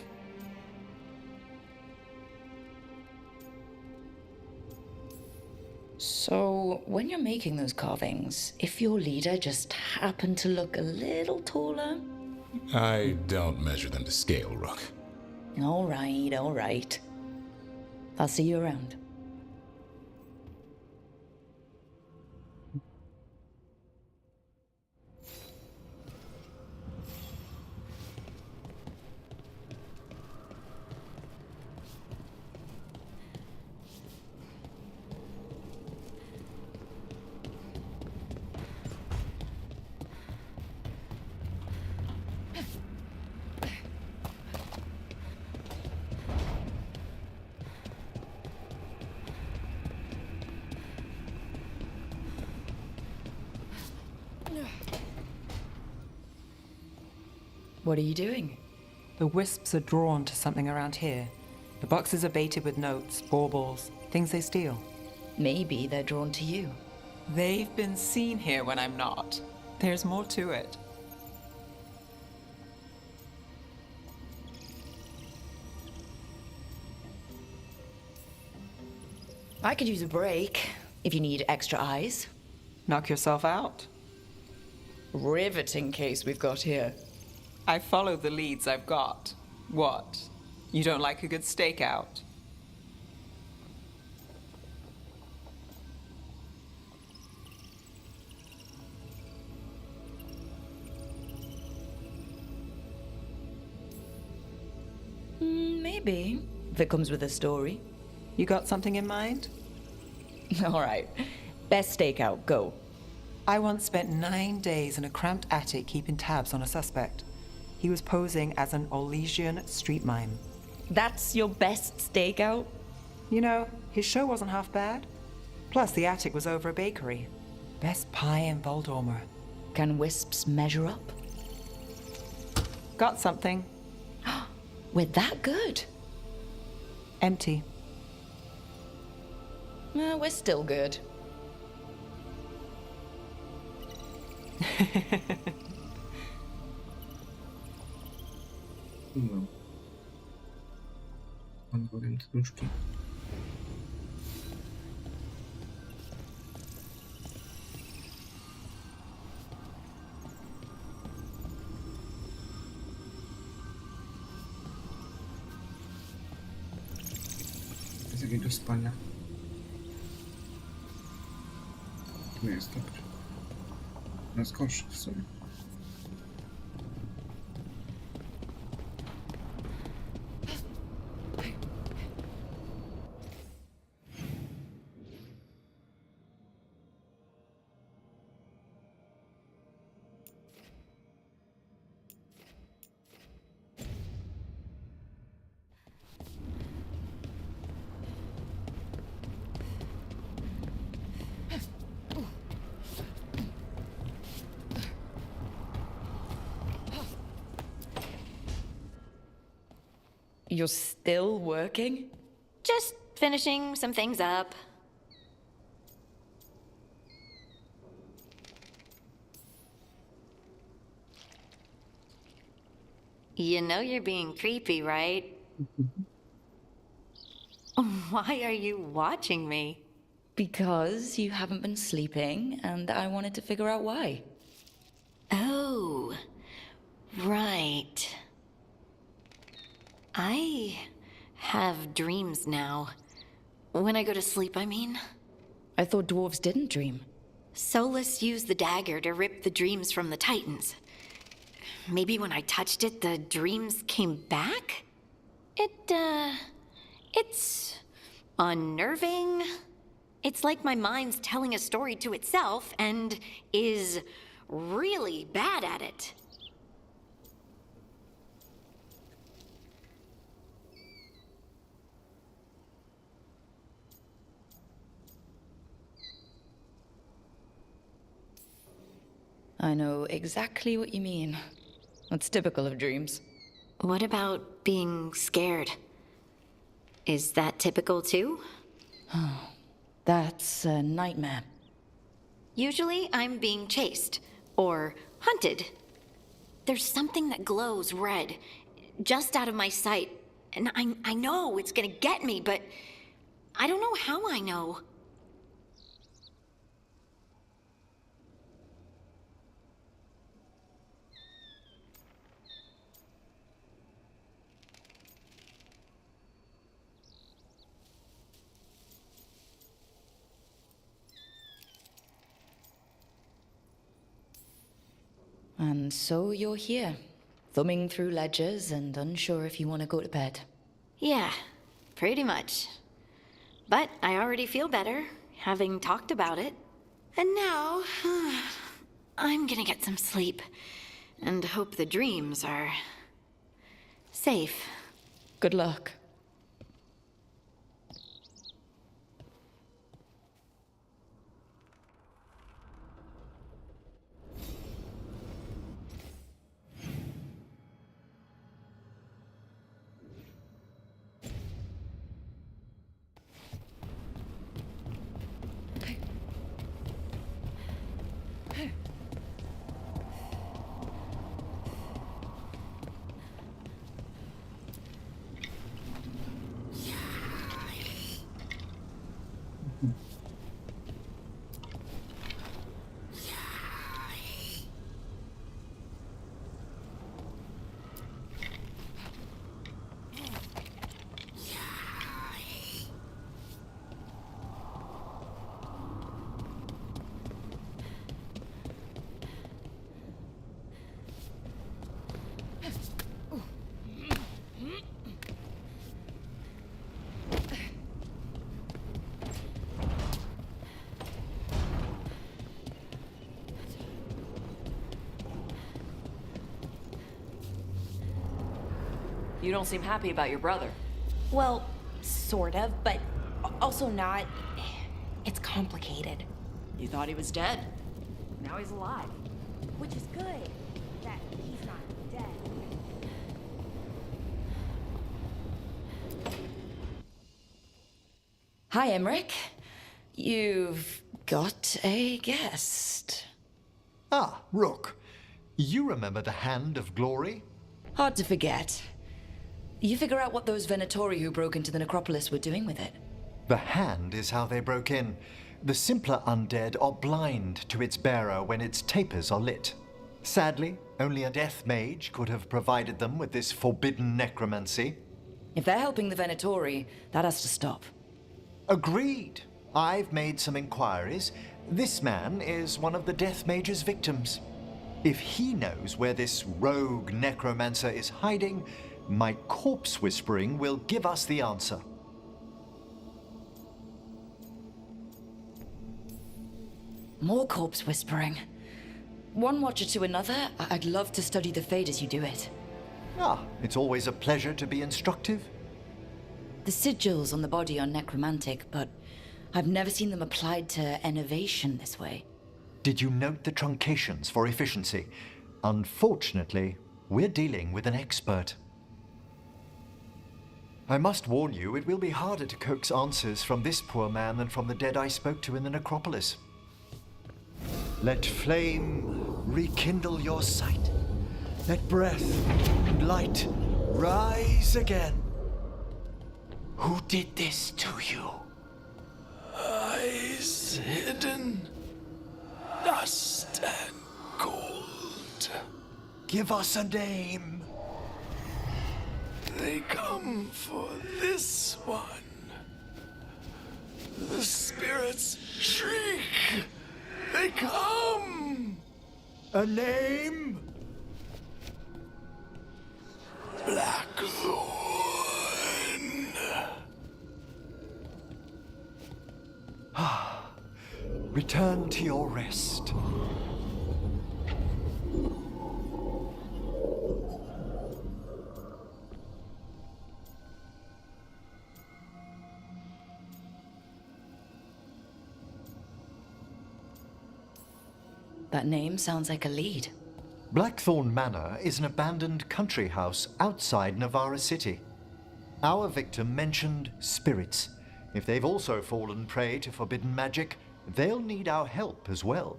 So, when you're making those carvings, if your leader just happened to look a little taller? I don't measure them to scale, Rook. All right, all right. I'll see you around. What are you doing? The wisps are drawn to something around here. The boxes are baited with notes, baubles, things they steal. Maybe they're drawn to you. They've been seen here when I'm not. There's more to it. I could use a break, if you need extra eyes. Knock yourself out. Riveting case we've got here. I follow the leads I've got. What? You don't like a good stakeout? Maybe, if it comes with a story. You got something in mind? All right. Best stakeout, go. I once spent 9 days in a cramped attic keeping tabs on a suspect. He was posing as an Orlesian street mime. That's your best stakeout? You know, his show wasn't half bad. Plus, the attic was over a bakery. Best pie in Voldormer. Can wisps measure up? Got something. We're that good? Empty. We're still good. No. Mam bowiem te nóżki. Jest jakieś do spania. Tu jest dobrze. Na skocz w sobie. You're still working? Just finishing some things up. You know you're being creepy, right? Why are you watching me? Because you haven't been sleeping, and I wanted to figure out why. Oh, right. I have dreams now. When I go to sleep, I mean. I thought dwarves didn't dream. Solus used the dagger to rip the dreams from the Titans. Maybe when I touched it, the dreams came back? It's unnerving. It's like my mind's telling a story to itself and is really bad at it. I know exactly what you mean. It's typical of dreams. What about being scared? Is that typical too? That's a nightmare. Usually I'm being chased, or hunted. There's something that glows red, just out of my sight, and I know it's gonna get me, but I don't know how I know. And so you're here, thumbing through ledgers and unsure if you want to go to bed. Yeah, pretty much. But I already feel better, having talked about it. And now, I'm gonna get some sleep, and hope the dreams are safe. Good luck. You don't seem happy about your brother. Well, sort of, but also not. It's complicated. You thought he was dead. Now he's alive. Which is good, that he's not dead. Hi, Emmerich. You've got a guest. Ah, Rook. You remember the Hand of Glory? Hard to forget. You figure out what those Venatori who broke into the necropolis were doing with it. The hand is how they broke in. The simpler undead are blind to its bearer when its tapers are lit. Sadly, only a death mage could have provided them with this forbidden necromancy. If they're helping the Venatori, that has to stop. Agreed. I've made some inquiries. This man is one of the death mage's victims. If he knows where this rogue necromancer is hiding, my corpse whispering will give us the answer. More corpse whispering. One watcher to another, I'd love to study the fade as you do it. Ah, it's always a pleasure to be instructive. The sigils on the body are necromantic, but I've never seen them applied to enervation this way. Did you note the truncations for efficiency? Unfortunately, we're dealing with an expert. I must warn you, it will be harder to coax answers from this poor man than from the dead I spoke to in the necropolis. Let flame rekindle your sight. Let breath and light rise again. Who did this to you? Eyes hidden, dust and gold. Give us a name. They come for this one. The spirits shriek. They come. A name? Blackthorn. Return to your rest. That name sounds like a lead. Blackthorn Manor is an abandoned country house outside Navarra City. Our victim mentioned spirits. If they've also fallen prey to forbidden magic, they'll need our help as well.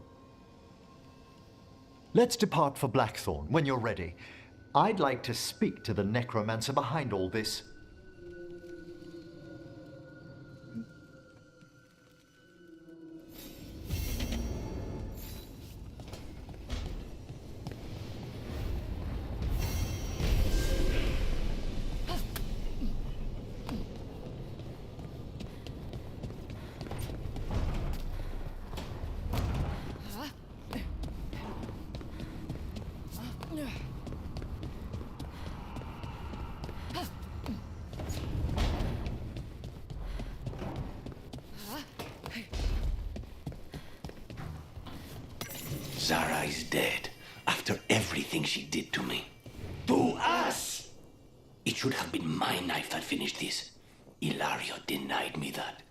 Let's depart for Blackthorn when you're ready. I'd like to speak to the necromancer behind all this. Zara is dead after everything she did to me. To us! It should have been my knife that finished this. Ilario denied me that.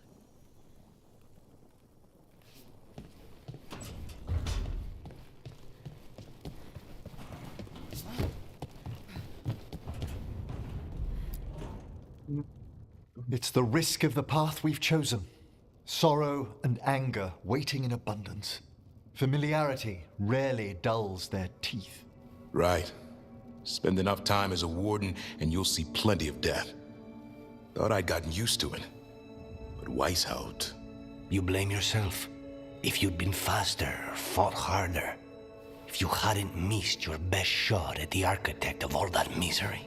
It's the risk of the path we've chosen. Sorrow and anger waiting in abundance. Familiarity rarely dulls their teeth. Right. Spend enough time as a warden and you'll see plenty of death. Thought I'd gotten used to it. But Weishaupt... You blame yourself. If you'd been faster or fought harder. If you hadn't missed your best shot at the architect of all that misery.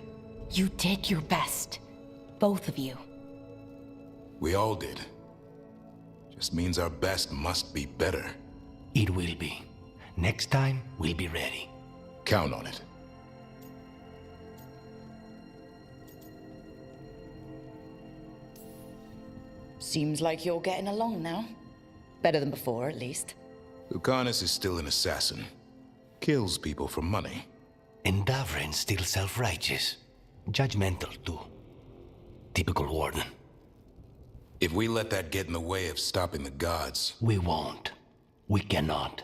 You did your best. Both of you. We all did. Just means our best must be better. It will be. Next time, we'll be ready. Count on it. Seems like you're getting along now. Better than before, at least. Lucanus is still an assassin. Kills people for money. And Davrin's still self-righteous. Judgmental, too. Typical warden. If we let that get in the way of stopping the gods... We won't. We cannot.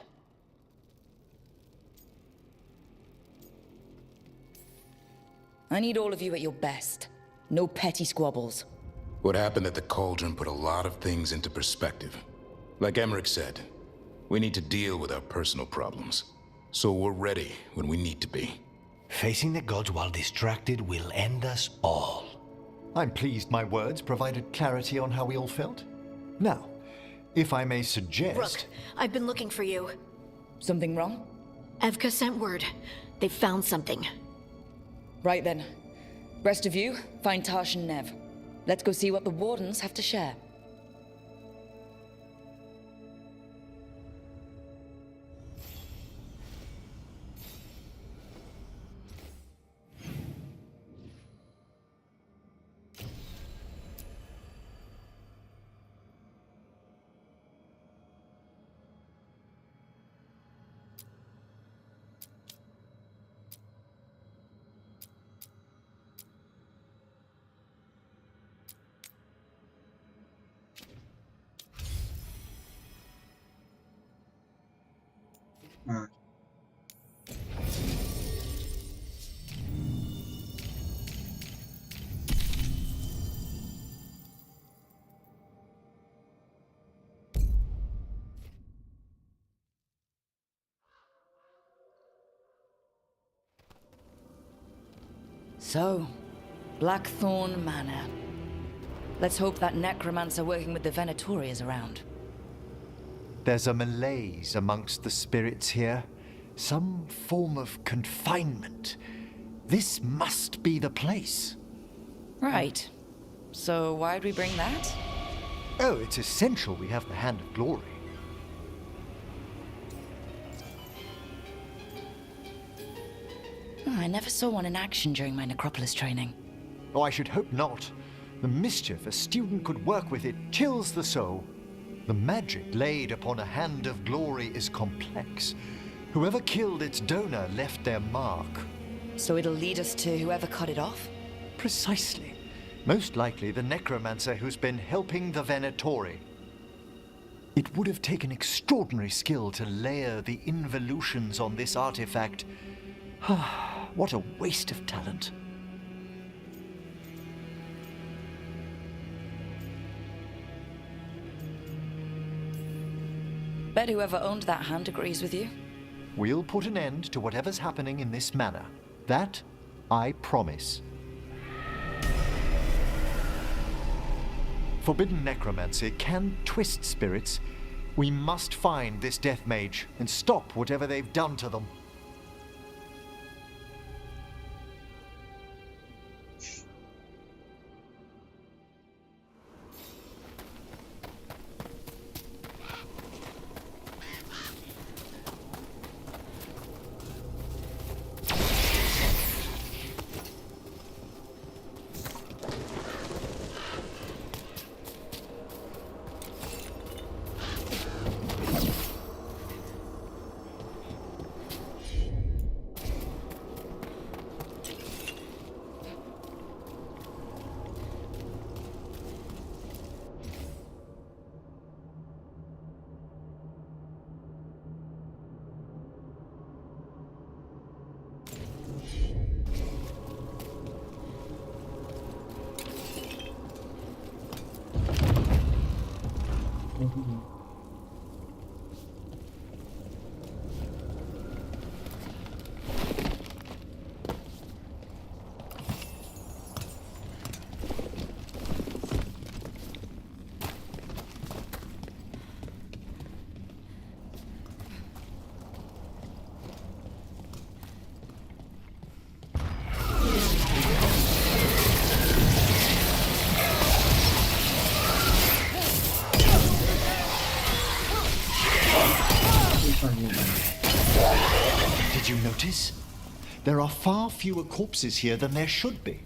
I need all of you at your best. No petty squabbles. What happened at the Cauldron put a lot of things into perspective. Like Emmerich said, we need to deal with our personal problems. So we're ready when we need to be. Facing the gods while distracted will end us all. I'm pleased my words provided clarity on how we all felt. Now, if I may suggest... Rook, I've been looking for you. Something wrong? Evka sent word. They found something. Right then. Rest of you, find Tash and Nev. Let's go see what the Wardens have to share. So, Blackthorn Manor. Let's hope that necromancer working with the Venatori is around. There's a malaise amongst the spirits here. Some form of confinement. This must be the place. Right. So why'd we bring that? Oh, it's essential we have the Hand of Glory. Oh, I never saw one in action during my Necropolis training. Oh, I should hope not. The mischief a student could work with it chills the soul. The magic laid upon a Hand of Glory is complex. Whoever killed its donor left their mark. So it'll lead us to whoever cut it off? Precisely. Most likely the necromancer who's been helping the Venatori. It would have taken extraordinary skill to layer the involutions on this artifact. What a waste of talent. Bet whoever owned that hand agrees with you. we'll put an end to whatever's happening in this manor. That I promise. Forbidden necromancy can twist spirits. We must find this death mage and stop whatever they've done to them. Did you notice? There are far fewer corpses here than there should be.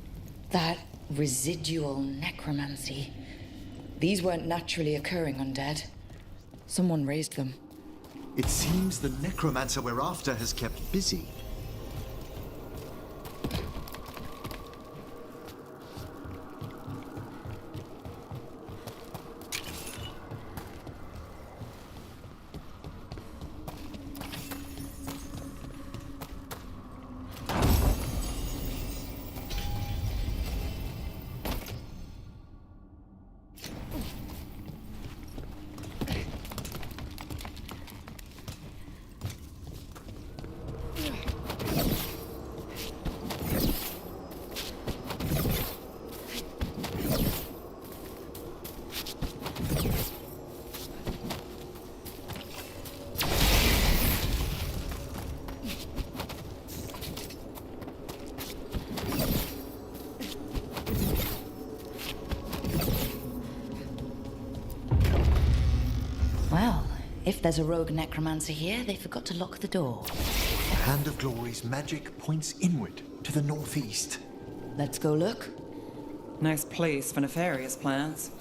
That residual necromancy. These weren't naturally occurring undead. Someone raised them. It seems the necromancer we're after has kept busy. Well, if there's a rogue necromancer here, they forgot to lock the door. The Hand of Glory's magic points inward, to the northeast. Let's go look. Nice place for nefarious plans.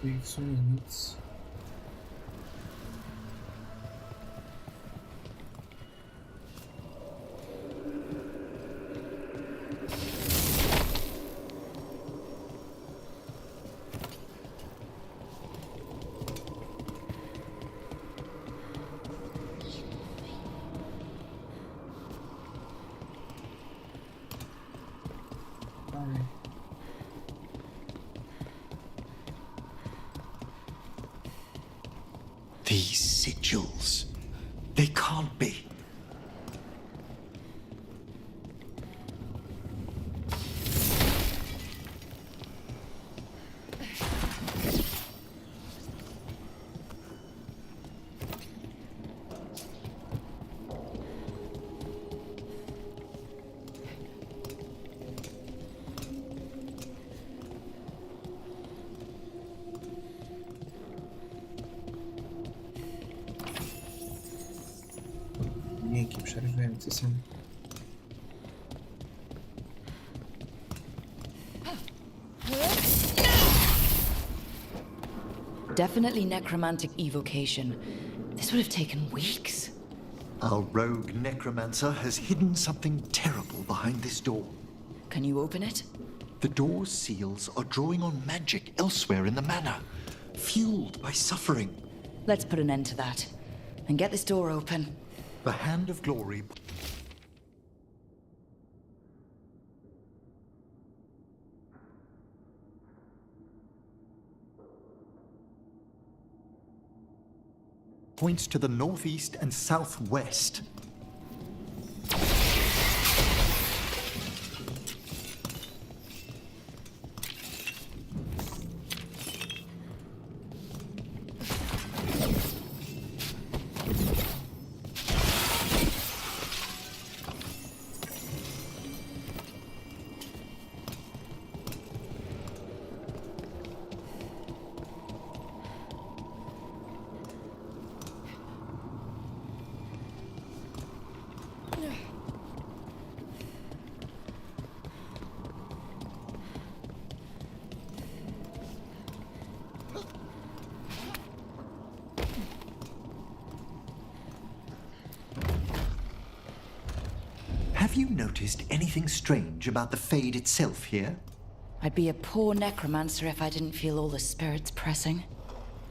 I w sumie nic. These sigils. They can't be. Dźwięki przerywające są. Definitely necromantic evocation. This would have taken weeks. Our rogue necromancer has hidden something terrible behind this door. Can you open it? The door's seals are drawing on magic elsewhere in the manor, fueled by suffering. Let's put an end to that. And get this door open. The hand of glory points to the northeast and southwest. Have you noticed anything strange about the Fade itself here? I'd be a poor necromancer if I didn't feel all the spirits pressing.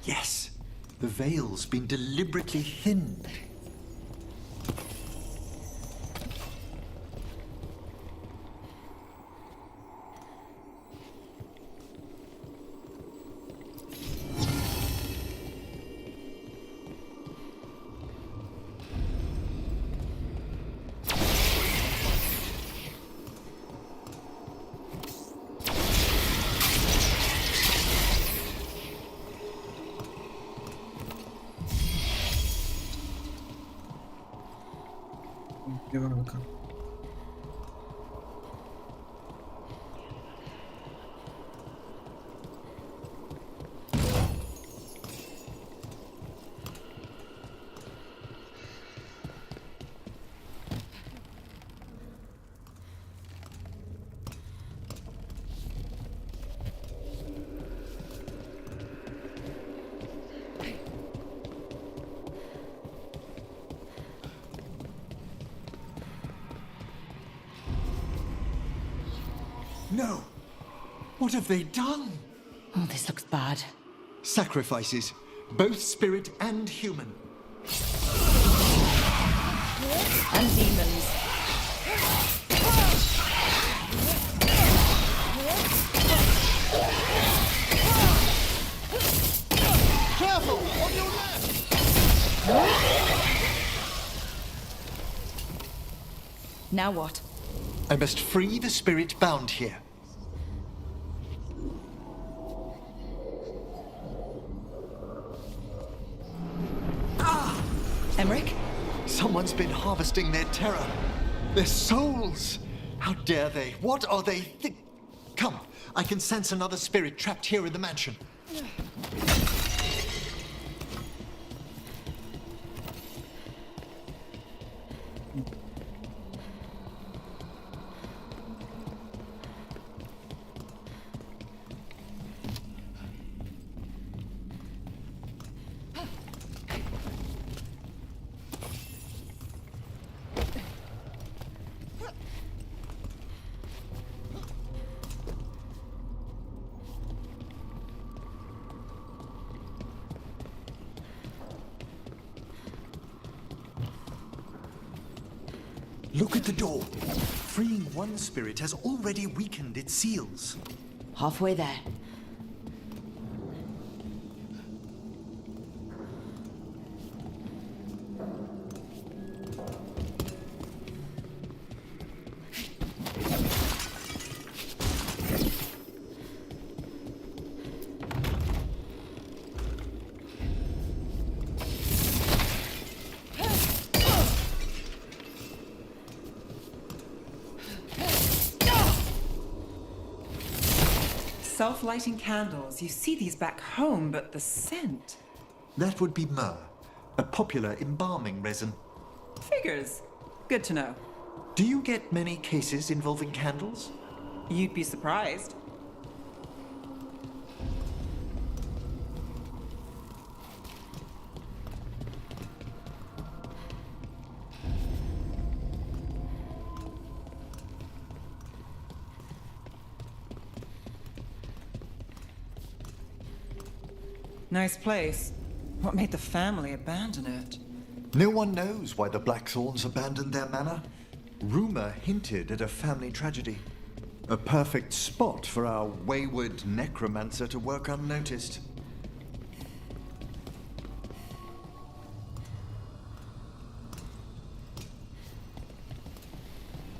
Yes, the veil's been deliberately thinned. No! What have they done? Oh, this looks bad. Sacrifices, both spirit and human. And demons. Careful! On your left! Now what? I must free the spirit bound here. Emmerich? Someone's been harvesting their terror. Their souls! How dare they? What are they Come, I can sense another spirit trapped here in the mansion. Look at the door. Freeing one spirit has already weakened its seals. Halfway there. Self-lighting candles. You see these back home, but the scent. That would be myrrh, a popular embalming resin. Figures. Good to know. Do you get many cases involving candles? You'd be surprised. Nice place. What made the family abandon it? No one knows why the Blackthorns abandoned their manor. Rumor hinted at a family tragedy. A perfect spot for our wayward necromancer to work unnoticed.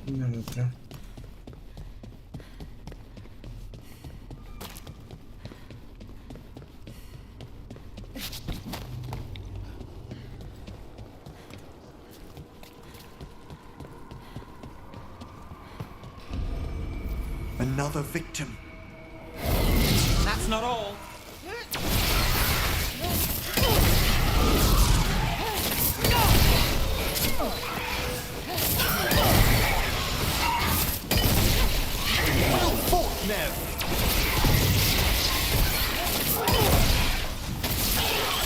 No dobra. Another victim. That's not all. Well fought, Nev!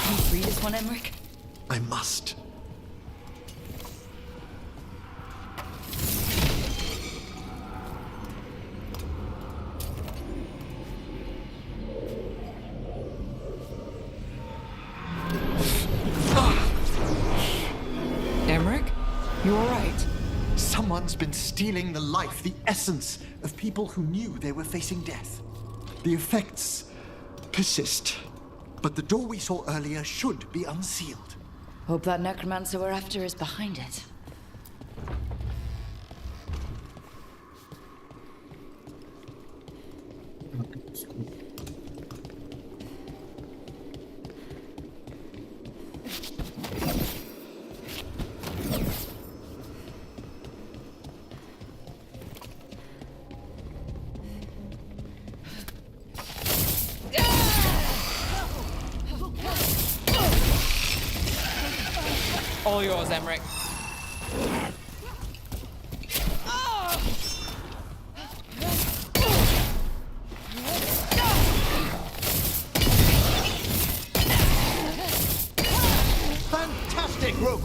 Can you free this one, Emmerich? I must. Emmerich? You alright? Someone's been stealing the life, the essence of people who knew they were facing death. The effects persist, but the door we saw earlier should be unsealed. Hope that necromancer we're after is behind it. All yours, Emmerich. Fantastic, Rogue!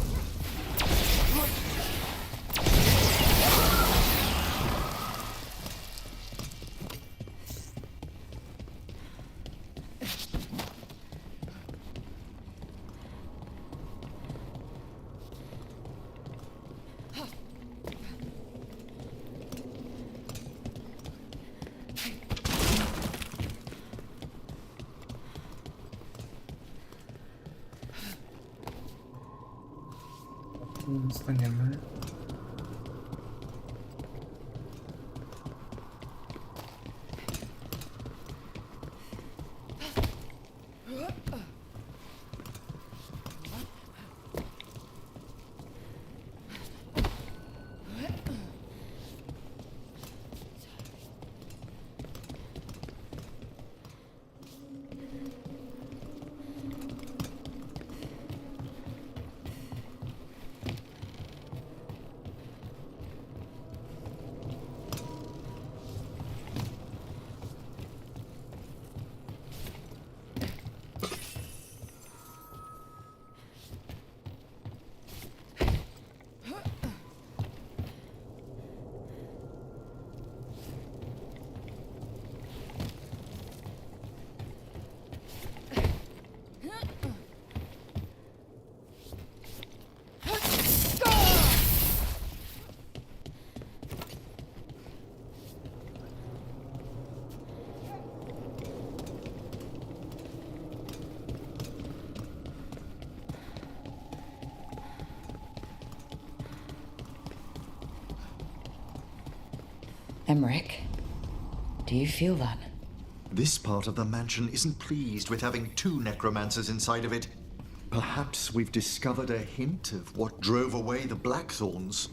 Staniemy. Emmerich, do you feel that? This part of the mansion isn't pleased with having two necromancers inside of it. Perhaps we've discovered a hint of what drove away the Blackthorns.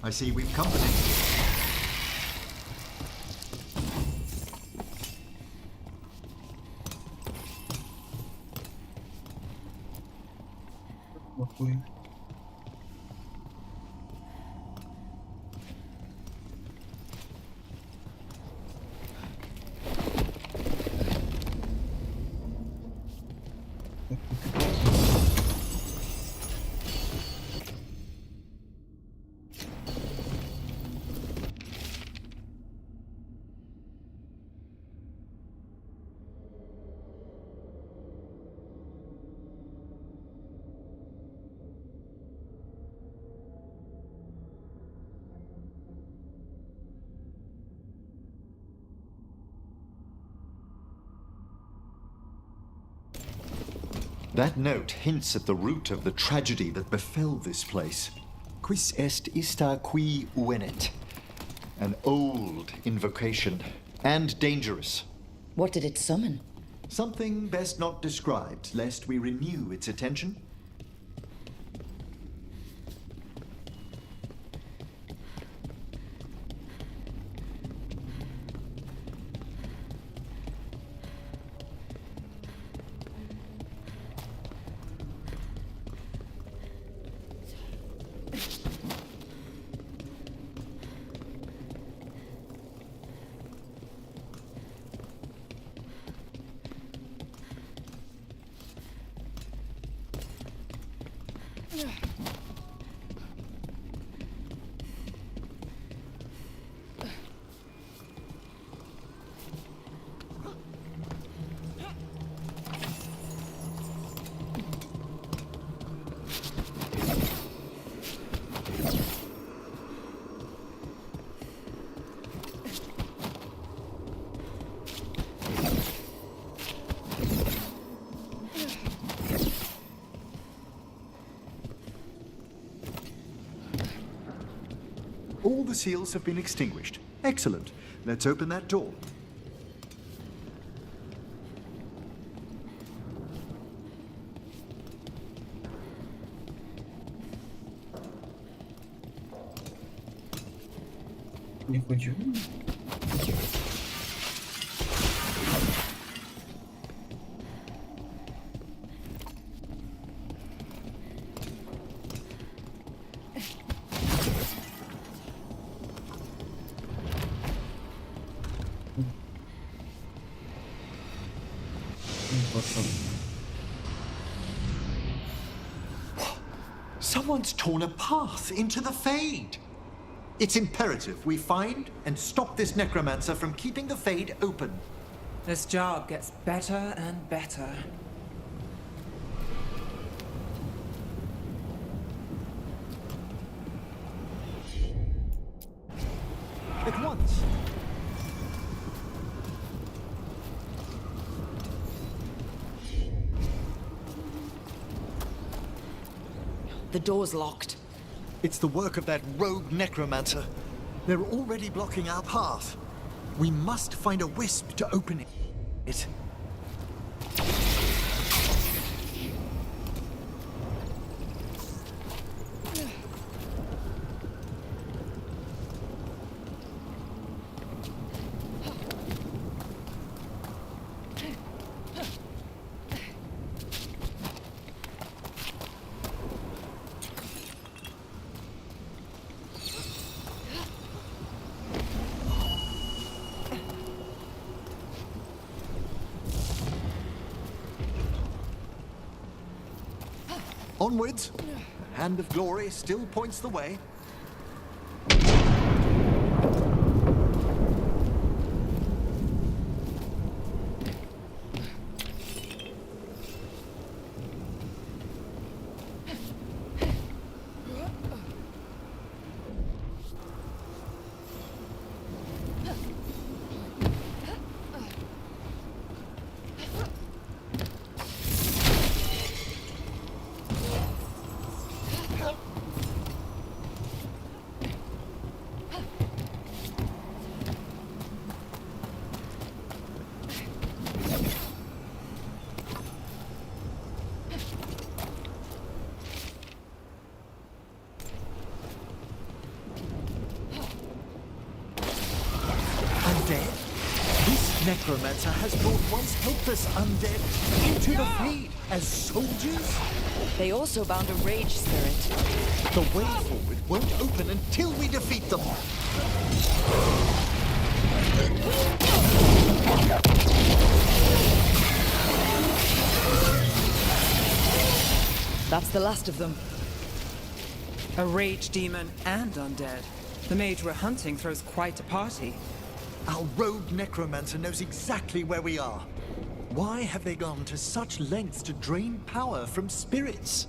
I see we've company. Blokuj. That note hints at the root of the tragedy that befell this place. Quis est ista qui uvenet? An old invocation, and dangerous. What did it summon? Something best not described, lest we renew its attention. All the seals have been extinguished. Excellent. Let's open that door. Nie chodziło? Someone's torn a path into the Fade. It's imperative we find and stop this necromancer from keeping the Fade open. This job gets better and better. At once. The door's locked. It's the work of that rogue necromancer. They're already blocking our path. We must find a wisp to open it. Onwards. The hand of glory still points the way. Necromancer has brought once helpless undead into the Fade as soldiers? They also bound a rage spirit. The way forward won't open until we defeat them. That's the last of them. A rage demon and undead. The mage we're hunting throws quite a party. Our rogue necromancer knows exactly where we are. Why have they gone to such lengths to drain power from spirits?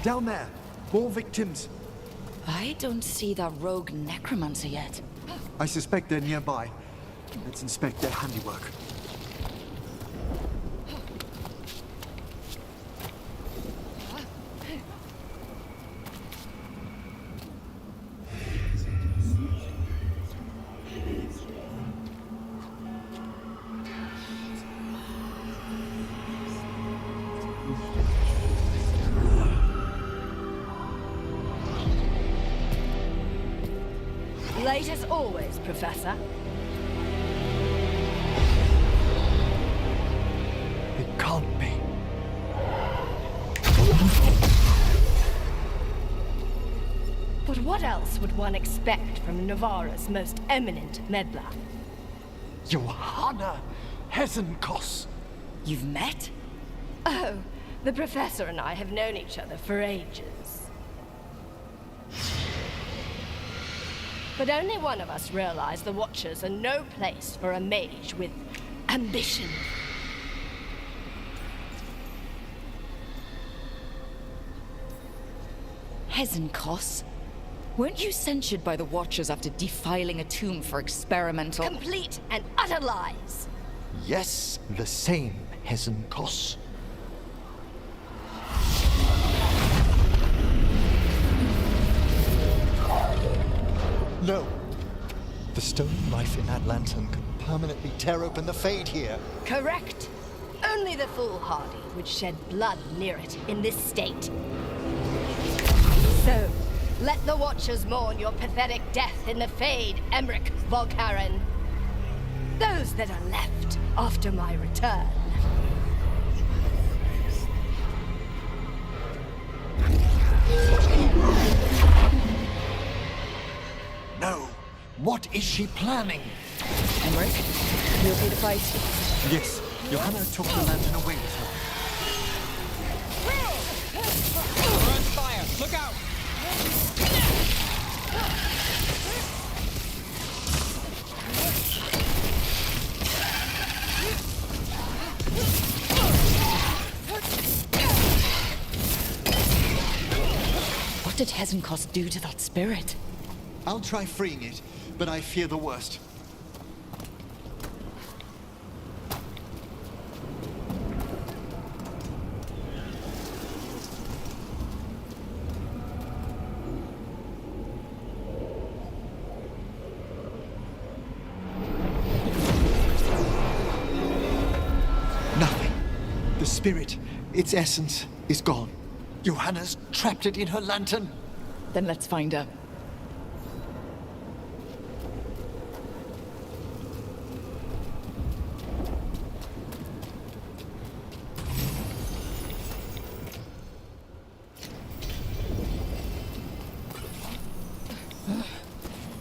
Down there. More victims. I don't see that rogue necromancer yet. I suspect they're nearby. Let's inspect their handiwork. Late as always, Professor. It can't be. But what else would one expect from Navarra's most eminent meddler? Johanna Hesenkos. You've met? Oh, the Professor and I have known each other for ages. But only one of us realized the Watchers are no place for a mage with ambition. Hesenkos? Weren't you censured by the Watchers after defiling a tomb for experimental... Complete and utter lies! Yes, the same Hesenkos. No. The stone knife in that lantern could permanently tear open the Fade here. Correct. Only the foolhardy would shed blood near it in this state. So, let the Watchers mourn your pathetic death in the Fade, Emmerich Volkaren. Those that are left after my return. No. What is she planning? Emmerich, you okay to fight? Yes. Johanna took the lantern away with her. We're on fire! Look out! What did Hesenkos do to that spirit? I'll try freeing it, but I fear the worst. Nothing. The spirit, its essence, is gone. Johanna's trapped it in her lantern. Then let's find her.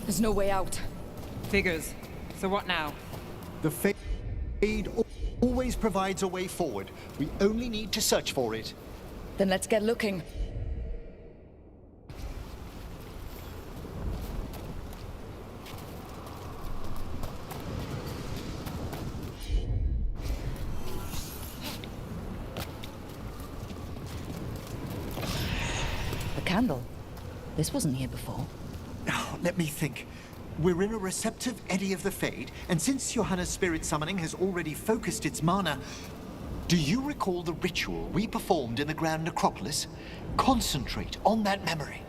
There's no way out. Figures. So what now? The Fade always provides a way forward. We only need to search for it. Then let's get looking. A candle. This wasn't here before. Let me think. We're in a receptive eddy of the Fade, and since Johanna's spirit summoning has already focused its mana, do you recall the ritual we performed in the Grand Necropolis? Concentrate on that memory.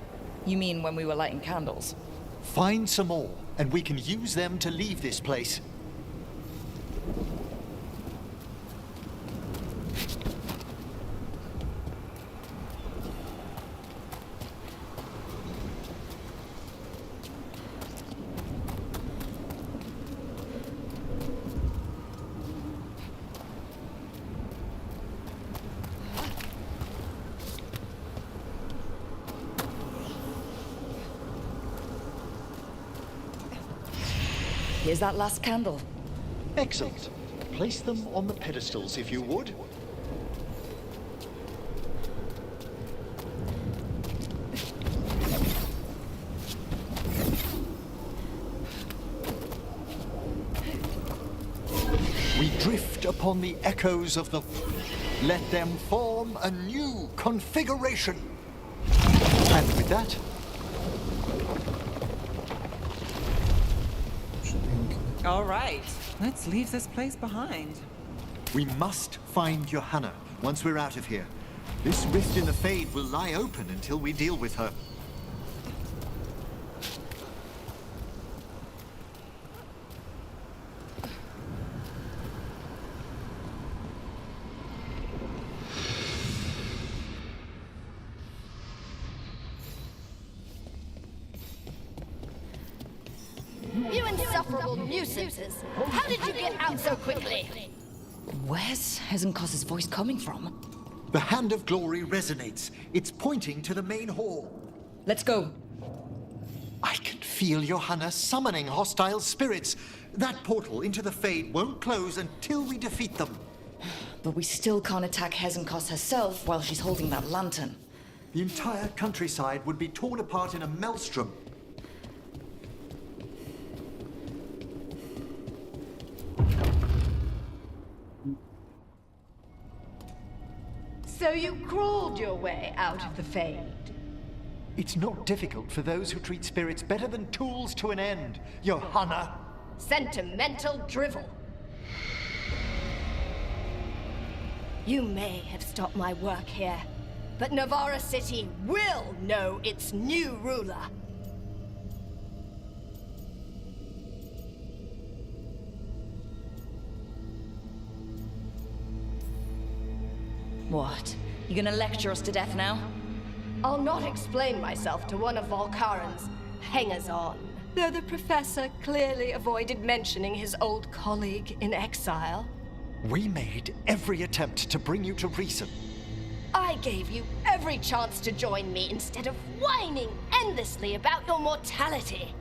You mean when we were lighting candles? Find some more, and we can use them to leave this place. Here's that last candle. Excellent. Place them on the pedestals, if you would. We drift upon the echoes of the... Let them form a new configuration. And with that, All right, let's leave this place behind. we must find Johanna once we're out of here. This rift in the Fade will lie open until we deal with her. You insufferable nuisances! How did you get out so quickly? Where's Hezenkos's voice coming from? The Hand of Glory resonates. It's pointing to the main hall. Let's go. I can feel Johanna summoning hostile spirits. That portal into the Fade won't close until we defeat them. But we still can't attack Hezenkos herself while she's holding that lantern. The entire countryside would be torn apart in a maelstrom. So you crawled your way out of the Fade? It's not difficult for those who treat spirits better than tools to an end, Johanna. Sentimental drivel. You may have stopped my work here, but Navarra City will know its new ruler. What? You gonna lecture us to death now? I'll not explain myself to one of Volkaren's hangers-on. Though the professor clearly avoided mentioning his old colleague in exile. We made every attempt to bring you to reason. I gave you every chance to join me instead of whining endlessly about your mortality.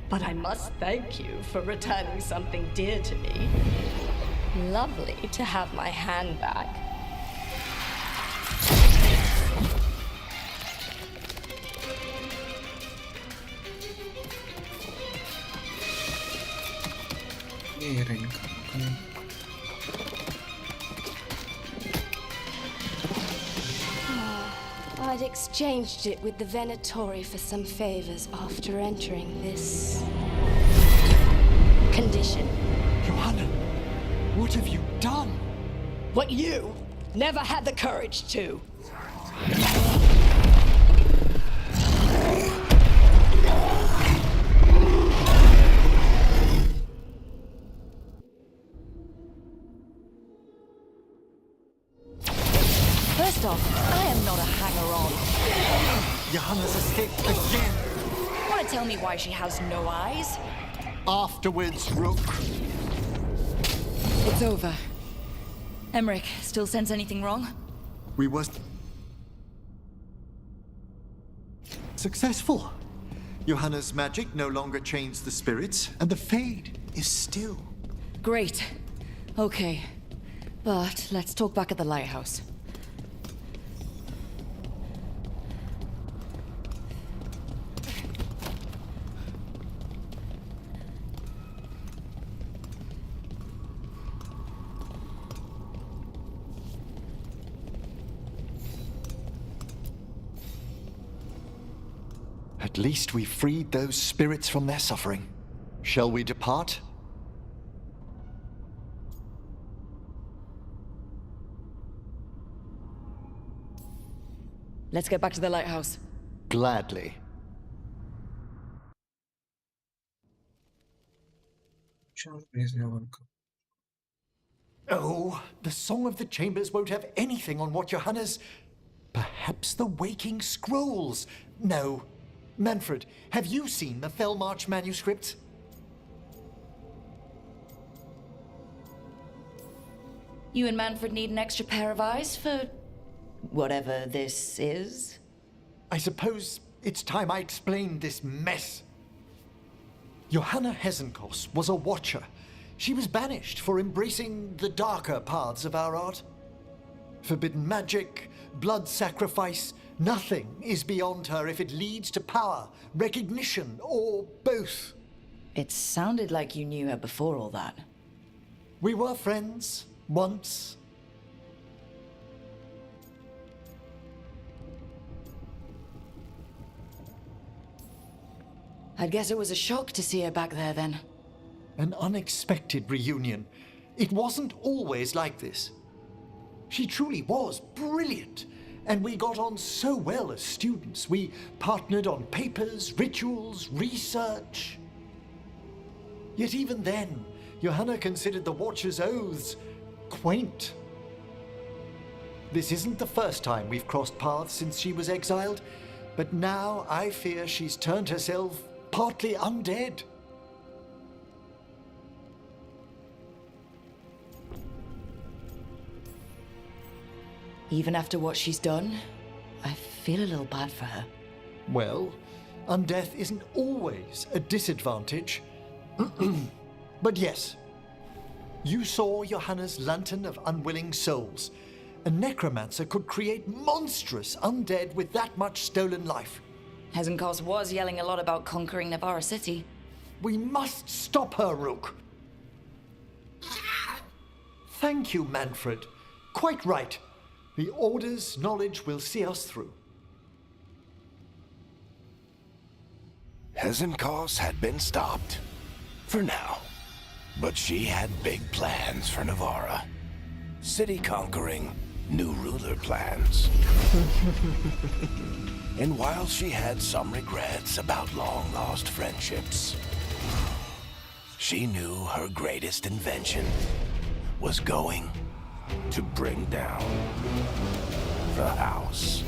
But I must thank you for returning something dear to me. Lovely to have my hand back. Jej ręka. Okej. I'd exchanged it with the Venatori for some favors after entering this condition. Johanna, what have you done? What you never had the courage to. First off, I am not a hanger-on. Johanna's escaped again. Want to tell me why she has no eyes? Afterwards, Rook. It's over. Emmerich, still sense anything wrong? We were successful. Johanna's magic no longer chains the spirits, and the Fade is still. Great. Okay. But let's talk back at the lighthouse. At least we freed those spirits from their suffering. Shall we depart? Let's get back to the lighthouse. Gladly. Wciąż nie z nią walka. Oh, the Song of the Chambers won't have anything on what Johanna's... Perhaps the Waking Scrolls? No. Manfred, have you seen the Fellmarch manuscript? You and Manfred need an extra pair of eyes for... whatever this is? I suppose it's time I explained this mess. Johanna Hezenkos was a watcher. She was banished for embracing the darker paths of our art. Forbidden magic, blood sacrifice, nothing is beyond her if it leads to power, recognition, or both. It sounded like you knew her before all that. We were friends, once. I'd guess it was a shock to see her back there then. An unexpected reunion. It wasn't always like this. She truly was brilliant, and we got on so well as students. We partnered on papers, rituals, research. Yet even then, Johanna considered the Watcher's oaths quaint. This isn't the first time we've crossed paths since she was exiled, but now I fear she's turned herself partly undead. Even after what she's done, I feel a little bad for her. Well, undeath isn't always a disadvantage. But yes, you saw Johanna's lantern of unwilling souls. A necromancer could create monstrous undead with that much stolen life. Hezenkos was yelling a lot about conquering Navarra City. We must stop her, Rook. Thank you, Manfred. Quite right. The Order's knowledge will see us through. Hezenkos had been stopped. For now. But she had big plans for Navarra. City conquering, new ruler plans. And while she had some regrets about long-lost friendships, she knew her greatest invention was going to bring down the house.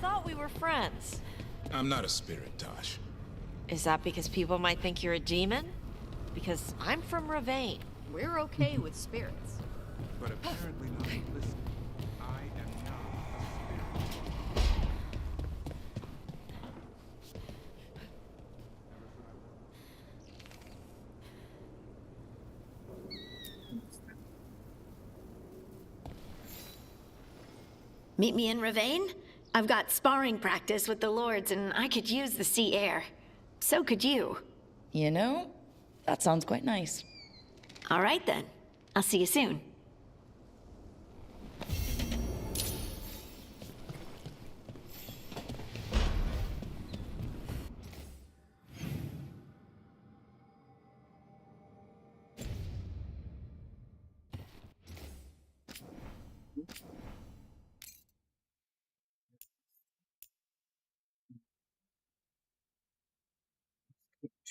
thought we were friends. I'm not a spirit, Tosh. Is that because people might think you're a demon? Because I'm from Ravane. We're okay with spirits. But apparently not. Listen, I am not a spirit. Meet me in Ravane? I've got sparring practice with the lords, and I could use the sea air. So could you. You know, that sounds quite nice. All right, then. I'll see you soon.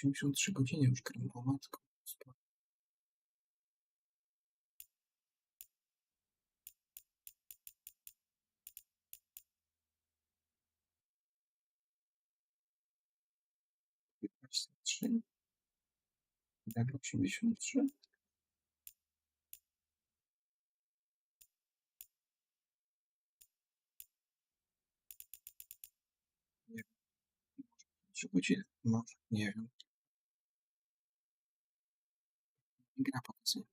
Jest 83 godziny już gram, o matko. Tak, 83. Nie wiem. 3 godziny. Może, nie wiem. Gra pokazuje.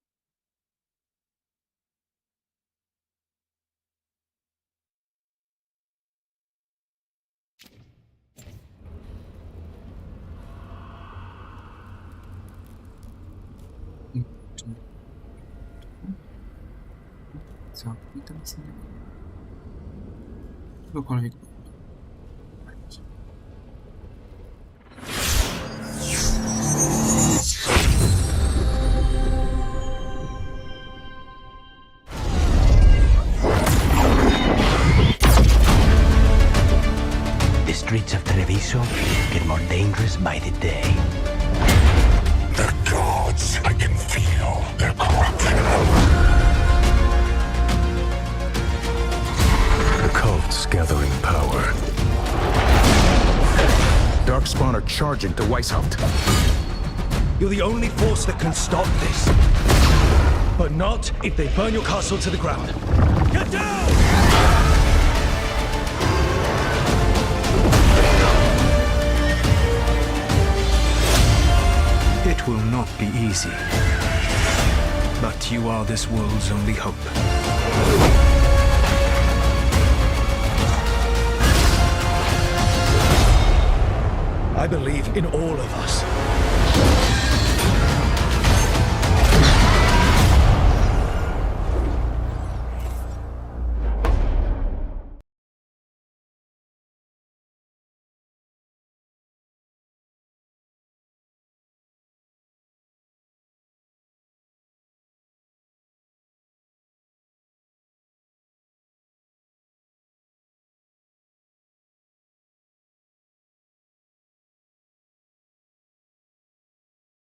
Co? I to nic innego. Czegokolwiek. The streets of Treviso get more dangerous by the day. The gods, I can feel their corruption. The cult's gathering power. Darkspawn are charging to Weishaupt. You're the only force that can stop this. But not if they burn your castle to the ground. Get down! It will not be easy. But you are this world's only hope. I believe in all of us.